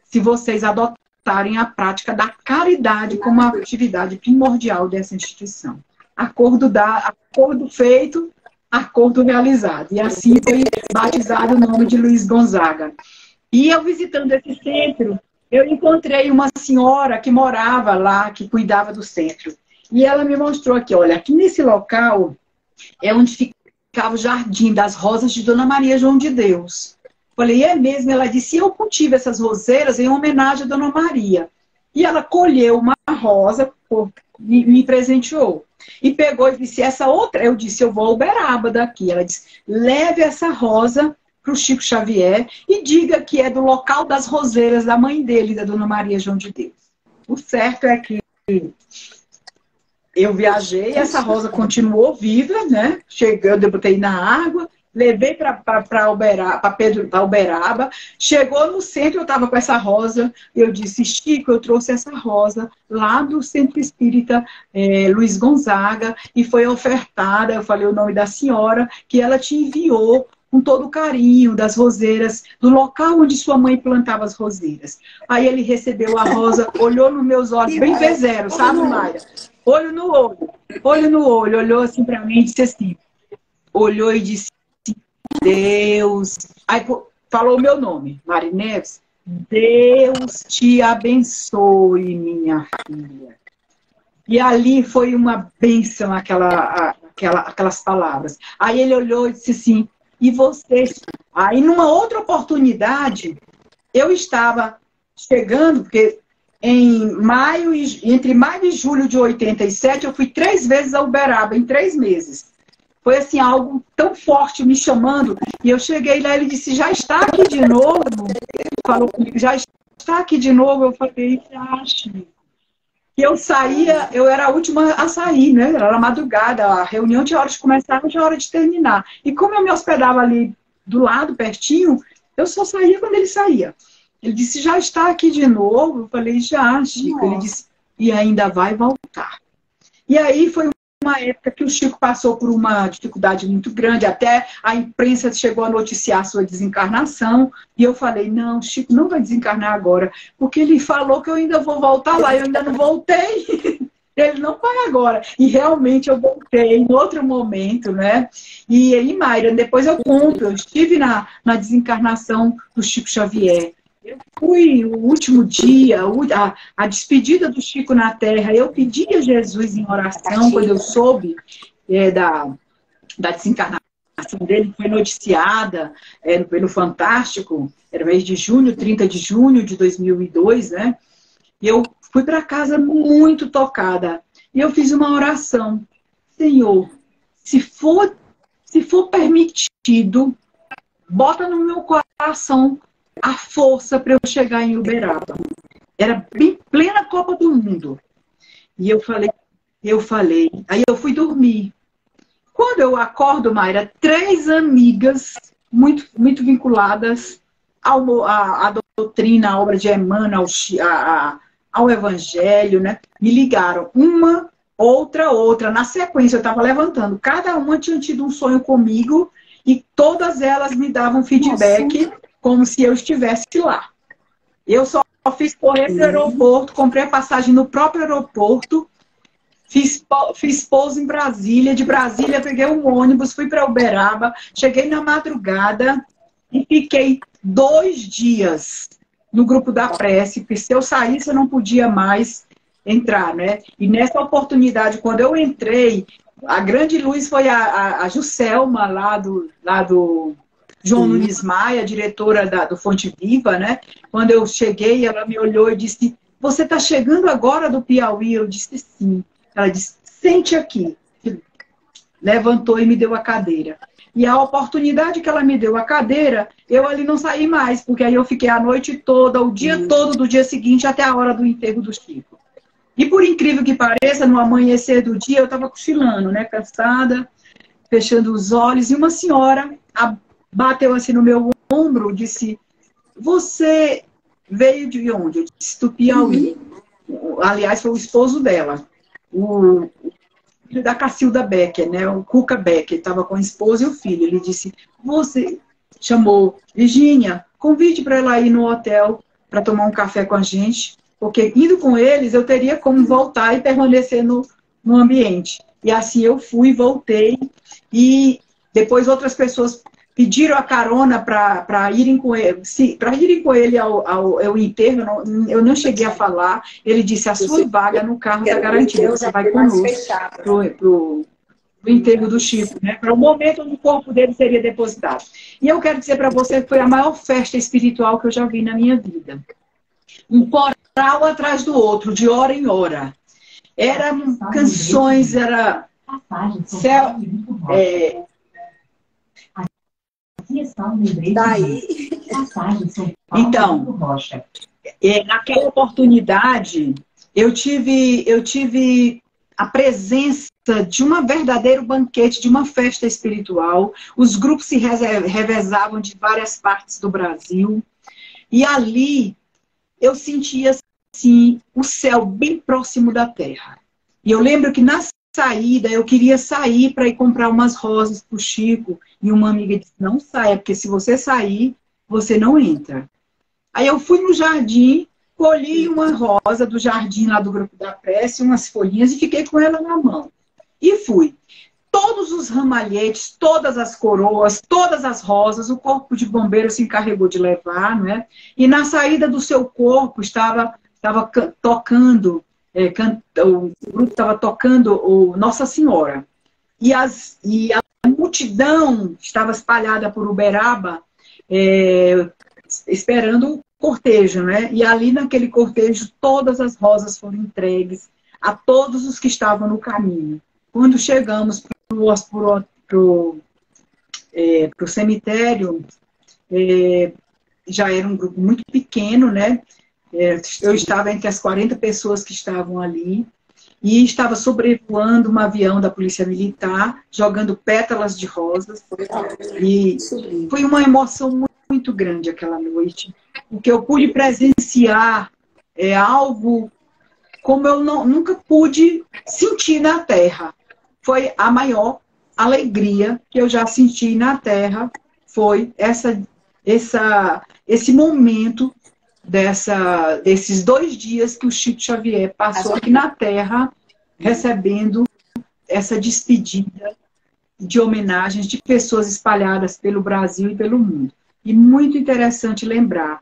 Se vocês adotarem a prática da caridade como a atividade primordial dessa instituição. Acordo feito, acordo realizado. E assim foi batizado o nome de Luiz Gonzaga. E eu visitando esse centro, eu encontrei uma senhora que morava lá, que cuidava do centro. E ela me mostrou aqui, olha, aqui nesse local é onde ficava o Jardim das Rosas de Dona Maria João de Deus. Falei, é mesmo? Ela disse, eu cultivo essas roseiras em homenagem a Dona Maria. E ela colheu uma rosa, me presenteou. E pegou e disse, essa outra, eu disse, eu vou a Uberaba daqui. Ela disse, leve essa rosa para o Chico Xavier e diga que é do local das roseiras da mãe dele, da Dona Maria João de Deus. O certo é que eu viajei, essa rosa continuou viva, né? Chegando, eu botei na água, levei para Uberaba, chegou no centro, eu estava com essa rosa, eu disse, Chico, eu trouxe essa rosa lá do Centro Espírita Luiz Gonzaga, e foi ofertada, eu falei o nome da senhora, que ela te enviou com todo o carinho das roseiras, do local onde sua mãe plantava as roseiras. Aí ele recebeu a rosa, olhou nos meus olhos, bem V0, sabe, Mayra? Olho no olho, olhou assim para mim e disse assim, olhou e disse, Deus... Aí falou o meu nome, Mari Neves, Deus te abençoe, minha filha. E ali foi uma bênção aquelas palavras. Aí ele olhou e disse assim, e vocês? Aí numa outra oportunidade, eu estava chegando, porque entre maio e julho de 87, eu fui 3 vezes a Uberaba, em 3 meses. Foi assim, algo tão forte me chamando. E eu cheguei lá, ele disse, já está aqui de novo? Falou comigo, já está aqui de novo? Eu falei, acho. E eu saía, eu era a última a sair, né? Era madrugada, a reunião tinha hora de começar, tinha hora de terminar. E como eu me hospedava ali do lado, pertinho, eu só saía quando ele saía. Ele disse, já está aqui de novo? Eu falei, já, Chico. Ele disse, e ainda vai voltar. E aí foi uma época que o Chico passou por uma dificuldade muito grande, até a imprensa chegou a noticiar a sua desencarnação, e eu falei, não, Chico não vai desencarnar agora, porque ele falou que eu ainda vou voltar lá, eu ainda não voltei, ele não vai agora. E realmente eu voltei em outro momento, né? E aí, Mayra, depois eu conto, eu estive na desencarnação do Chico Xavier. Eu fui o último dia, a despedida do Chico na Terra, eu pedi a Jesus em oração, quando eu soube da desencarnação dele, foi noticiada pelo Fantástico, era mês de junho, 30 de junho de 2002, né? E eu fui para casa muito tocada. E eu fiz uma oração. Senhor, se for permitido, bota no meu coração a força para eu chegar em Uberaba. Era bem plena Copa do Mundo. E eu falei, aí eu fui dormir. Quando eu acordo, Mayra, 3 amigas muito, muito vinculadas à doutrina, à obra de Emmanuel, ao Evangelho, né? Me ligaram. Uma, outra. Na sequência, eu estava levantando. Cada uma tinha tido um sonho comigo e todas elas me davam feedback. Nossa. Como se eu estivesse lá. Eu só fiz correr para o aeroporto, comprei a passagem no próprio aeroporto, fiz pouso em Brasília, de Brasília peguei um ônibus, fui para Uberaba, cheguei na madrugada e fiquei 2 dias no grupo da prece, porque se eu saísse eu não podia mais entrar, né? E nessa oportunidade, quando eu entrei, a grande luz foi a Juscelma, lá do João Nunes Maia, diretora do Fonte Viva, né? Quando eu cheguei, ela me olhou e disse, você está chegando agora do Piauí? Eu disse, sim. Ela disse, sente aqui. Levantou e me deu a cadeira. E a oportunidade que ela me deu a cadeira, eu ali não saí mais, porque aí eu fiquei a noite toda, o dia todo do dia seguinte, até a hora do enterro do Chico. E por incrível que pareça, no amanhecer do dia, eu estava cochilando, né? Cansada, fechando os olhos, e uma senhora bateu assim no meu ombro, disse, você veio de onde? Eu disse, do Piauí. Aliás, foi o esposo dela, o filho da Cacilda Becker, né? O Cuca Becker, estava com a esposa e o filho. Ele disse, você chamou Virgínia, convide para ela ir no hotel para tomar um café com a gente, porque indo com eles eu teria como voltar e permanecer no ambiente. E assim eu fui, voltei, e depois outras pessoas pediram a carona para irem com ele, para irem com ele ao enterro. Eu não cheguei a falar. Ele disse: a sua vaga no carro está garantida, você vai conosco para o enterro do Chico, né? Para o momento onde o corpo dele seria depositado. E eu quero dizer para você que foi a maior festa espiritual que eu já vi na minha vida. Um coral atrás do outro, de hora em hora. Eram canções, era céu, daí. Então, naquela oportunidade, eu tive a presença de um verdadeiro banquete, de uma festa espiritual. Os grupos se revezavam de várias partes do Brasil. E ali eu sentia assim, o céu bem próximo da terra. E eu lembro que na saída, eu queria sair para ir comprar umas rosas para o Chico. E uma amiga disse: não saia, porque se você sair, você não entra. Aí eu fui no jardim, colhi uma rosa do jardim lá do Grupo da Prece, umas folhinhas, e fiquei com ela na mão. E fui. Todos os ramalhetes, todas as coroas, todas as rosas, o corpo de bombeiro se encarregou de levar, não é? E na saída do seu corpo estava tocando, o grupo estava tocando o Nossa Senhora. E a multidão estava espalhada por Uberaba, esperando o cortejo, né? E ali naquele cortejo, todas as rosas foram entregues a todos os que estavam no caminho. Quando chegamos para o cemitério, já era um grupo muito pequeno, né? Eu estava entre as 40 pessoas que estavam ali e estava sobrevoando um avião da Polícia Militar, jogando pétalas de rosas. E foi uma emoção muito grande aquela noite, porque eu pude presenciar algo como eu nunca pude sentir na Terra. Foi a maior alegria que eu já senti na Terra, foi esse momento desses 2 dias que o Chico Xavier passou aqui na Terra, recebendo essa despedida de homenagens de pessoas espalhadas pelo Brasil e pelo mundo. E muito interessante lembrar,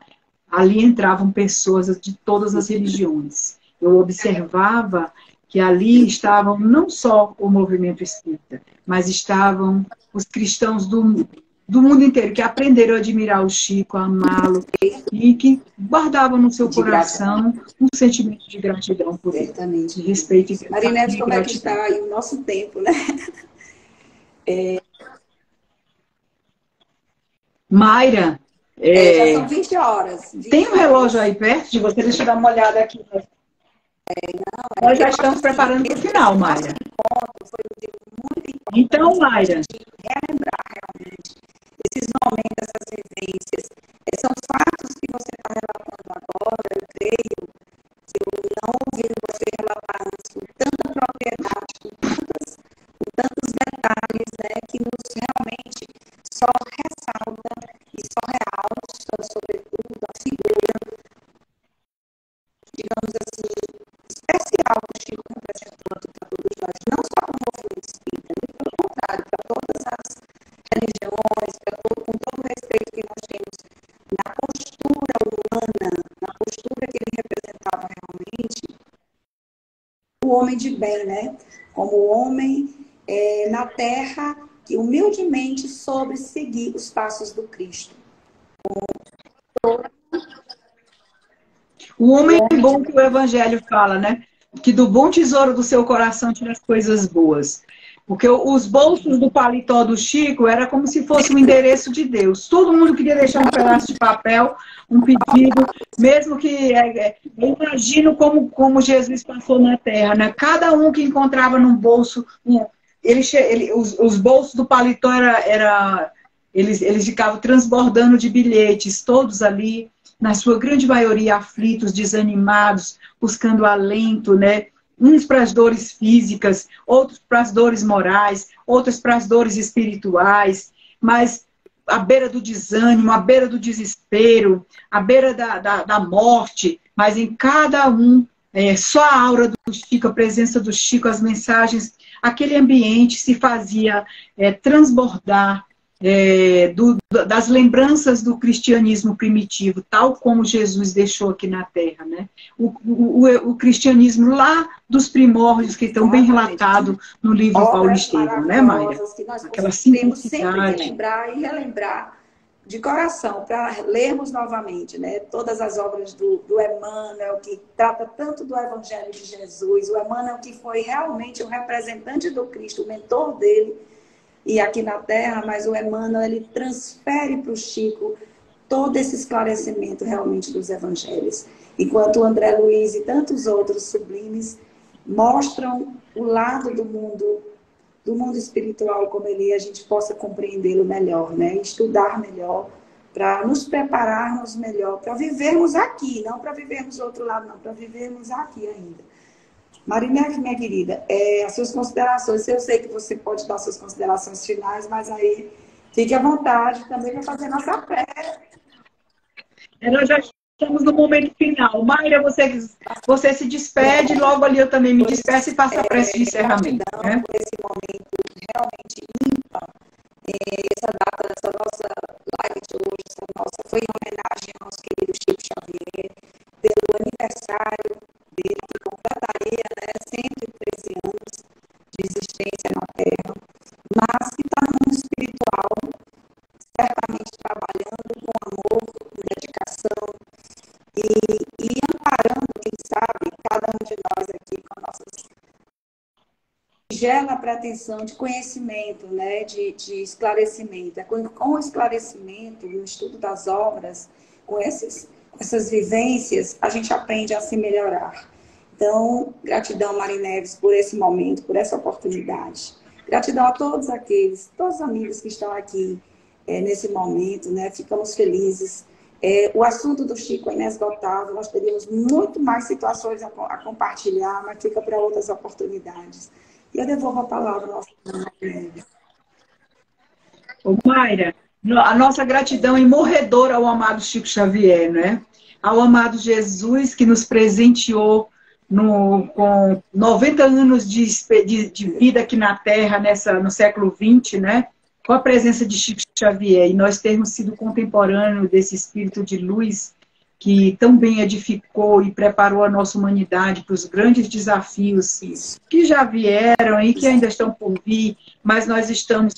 ali entravam pessoas de todas as religiões. Eu observava que ali estavam não só o movimento espírita, mas estavam os cristãos do mundo inteiro, que aprenderam a admirar o Chico, a amá-lo, e que guardavam no seu coração um sentimento de gratidão por ele. Certamente. De respeito e Marinete, como é que está aí o nosso tempo, né? Mayra, já são 20 horas. Tem um relógio aí perto de você? Deixa eu dar uma olhada aqui. Nós já estamos preparando para o final, Mayra. Então, Mayra. Relembrar realmente esses momentos, essas vivências. São fatos que você está relatando agora, eu creio, que eu não ouvi você relatar antes com tanta propriedade, com tantos detalhes, né, que nos realmente só ressalta e só realça, sobretudo, a figura, digamos assim, especial que o Chico representou para todos nós, não só para o movimento espírita, muito pelo contrário, para todas as religiões, com todo o respeito que nós temos na postura humana, na postura que ele representava realmente, o homem de bem, né? Como o homem na terra que humildemente soube seguir os passos do Cristo. O homem bom que o Evangelho fala, né? Que do bom tesouro do seu coração tira as coisas boas. Porque os bolsos do paletó do Chico era como se fosse o endereço de Deus. Todo mundo queria deixar um pedaço de papel, um pedido, mesmo que... eu imagino como Jesus passou na Terra, né? Cada um que encontrava num bolso... os bolsos do paletó eles ficavam transbordando de bilhetes, todos ali, na sua grande maioria aflitos, desanimados, buscando alento, né? Uns para as dores físicas, outros para as dores morais, outros para as dores espirituais, mas à beira do desânimo, à beira do desespero, à beira da morte, mas em cada um, só a aura do Chico, a presença do Chico, as mensagens, aquele ambiente se fazia transbordar das lembranças do cristianismo primitivo, tal como Jesus deixou aqui na Terra, né? O cristianismo lá dos primórdios, que estão bem relatados no livro Paulo Estevam, né, Mayra? Que nós Aquela temos sempre que simplicidade. lembrar e relembrar de coração, para lermos novamente, né? Todas as obras do Emmanuel, que trata tanto do Evangelho de Jesus, o Emmanuel que foi realmente o representante do Cristo, o mentor dele, e aqui na Terra, mas o Emmanuel, ele transfere para o Chico todo esse esclarecimento realmente dos evangelhos. Enquanto o André Luiz e tantos outros sublimes mostram o lado do mundo espiritual, como ele, a gente possa compreendê-lo melhor, né? Estudar melhor, para nos prepararmos melhor, para vivermos aqui, não para vivermos do outro lado, não, para vivermos aqui ainda. Marinete, minha querida, as suas considerações, eu sei que você pode dar suas considerações finais, mas aí fique à vontade também para fazer nossa prece. Nós já estamos no momento final. Mayra, você se despede, logo ali eu também me despeço e faço a prece de encerramento. Né? Por esse momento realmente ímpar, essa data dessa nossa live de hoje, foi em homenagem ao nosso querido Chico Xavier, pelo aniversário dele, que completaria, né, 113 anos de existência na Terra, mas que está no mundo espiritual, certamente trabalhando com amor, com dedicação e amparando, quem sabe, cada um de nós aqui com a nossa singela pretensão de conhecimento, né, de esclarecimento. Com o esclarecimento, no estudo das obras, com essas vivências, a gente aprende a se melhorar. Então, gratidão, Mari Neves, por esse momento, por essa oportunidade. Gratidão a todos os amigos que estão aqui nesse momento, né? Ficamos felizes. O assunto do Chico é inesgotável, nós teríamos muito mais situações a compartilhar, mas fica para outras oportunidades. E eu devolvo a palavra ao nosso Mari Neves. Ô, Mayra, a nossa gratidão imorredora ao amado Chico Xavier, né? Ao amado Jesus, que nos presenteou com 90 anos de vida aqui na Terra, no século XX, né? Com a presença de Chico Xavier, e nós termos sido contemporâneos desse espírito de luz que tão bem edificou e preparou a nossa humanidade para os grandes desafios que já vieram e que ainda estão por vir, mas nós estamos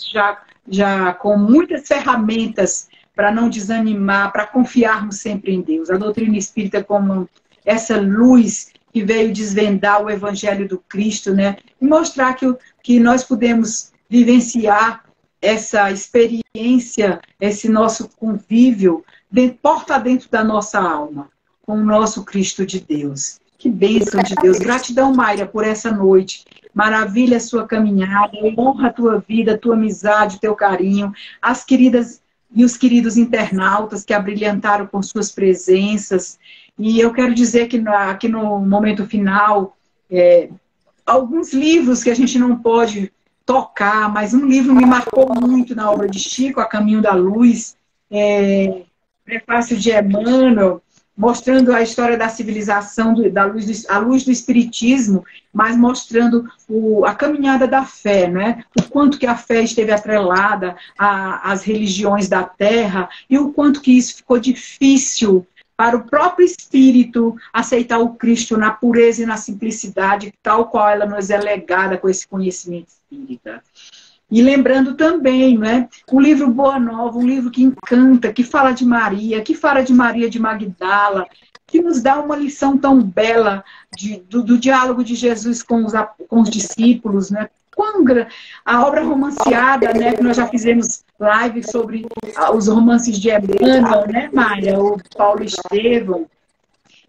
já com muitas ferramentas para não desanimar, para confiarmos sempre em Deus. A doutrina espírita como essa luz que veio desvendar o Evangelho do Cristo, né? E mostrar que nós podemos vivenciar essa experiência, esse nosso convívio, porta dentro da nossa alma, com o nosso Cristo de Deus. Que bênção de Deus. Gratidão, Mayra, por essa noite. Maravilha a sua caminhada, honra a tua vida, a tua amizade, o teu carinho, as queridas e os queridos internautas que abrilhantaram com suas presenças. E eu quero dizer que aqui no momento final, alguns livros que a gente não pode tocar, mas um livro me marcou muito na obra de Chico, A Caminho da Luz, prefácio de Emmanuel, mostrando a história da civilização, a luz do espiritismo, mas mostrando a caminhada da fé, né? O quanto que a fé esteve atrelada às religiões da Terra e o quanto que isso ficou difícil para o próprio espírito aceitar o Cristo na pureza e na simplicidade, tal qual ela nos é legada com esse conhecimento espírita. E lembrando também, né, o livro Boa Nova, um livro que encanta, que fala de Maria de Magdala, que nos dá uma lição tão bela do diálogo de Jesus com os discípulos, né? A obra romanceada, né, que nós já fizemos live sobre os romances de Emmanuel, né, Mayra, o Paulo Estevam.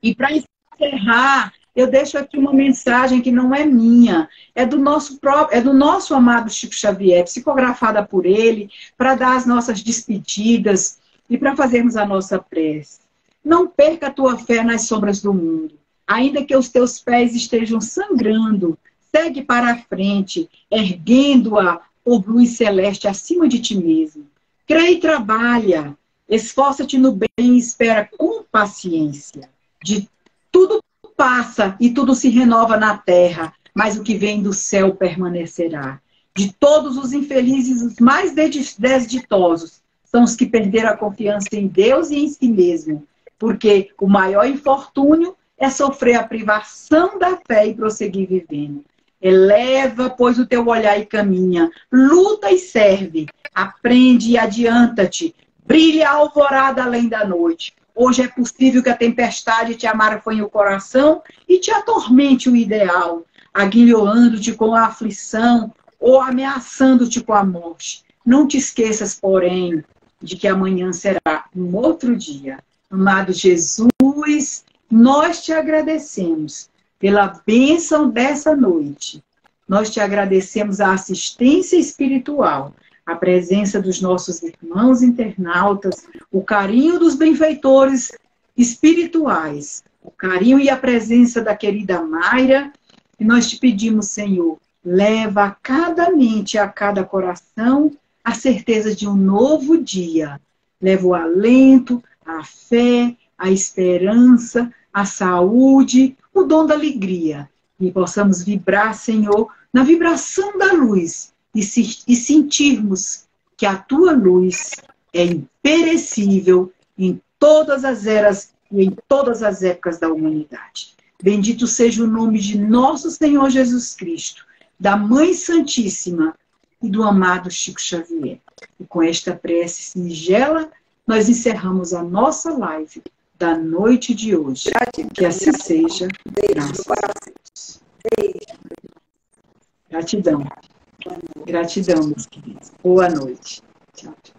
E para encerrar, eu deixo aqui uma mensagem que não é minha, é do nosso amado Chico Xavier, psicografada por ele, para dar as nossas despedidas e para fazermos a nossa prece. Não perca a tua fé nas sombras do mundo, ainda que os teus pés estejam sangrando, segue para a frente, erguendo-a por luz celeste acima de ti mesmo. Crê e trabalha, esforça-te no bem e espera com paciência. De tudo passa e tudo se renova na terra, mas o que vem do céu permanecerá. De todos os infelizes, os mais desditosos são os que perderam a confiança em Deus e em si mesmo, porque o maior infortúnio é sofrer a privação da fé e prosseguir vivendo. Eleva, pois, o teu olhar e caminha, luta e serve, aprende e adianta-te, brilha a alvorada além da noite. Hoje é possível que a tempestade te amarfanhe o coração e te atormente o ideal, aguilhoando-te com a aflição ou ameaçando-te com a morte. Não te esqueças, porém, de que amanhã será um outro dia. Amado Jesus, nós te agradecemos pela bênção dessa noite. Nós te agradecemos a assistência espiritual, a presença dos nossos irmãos internautas, o carinho dos benfeitores espirituais, o carinho e a presença da querida Mayra. E nós te pedimos, Senhor, leva a cada mente, a cada coração, a certeza de um novo dia. Leva o alento, a fé, a esperança, a saúde, o dom da alegria. E possamos vibrar, Senhor, na vibração da luz e sentirmos que a tua luz é imperecível em todas as eras e em todas as épocas da humanidade. Bendito seja o nome de nosso Senhor Jesus Cristo, da Mãe Santíssima e do amado Chico Xavier. E com esta prece singela, nós encerramos a nossa live da noite de hoje. Que assim seja. Graças a Deus. Gratidão. Gratidão, meus queridos. Boa noite. Tchau, tchau.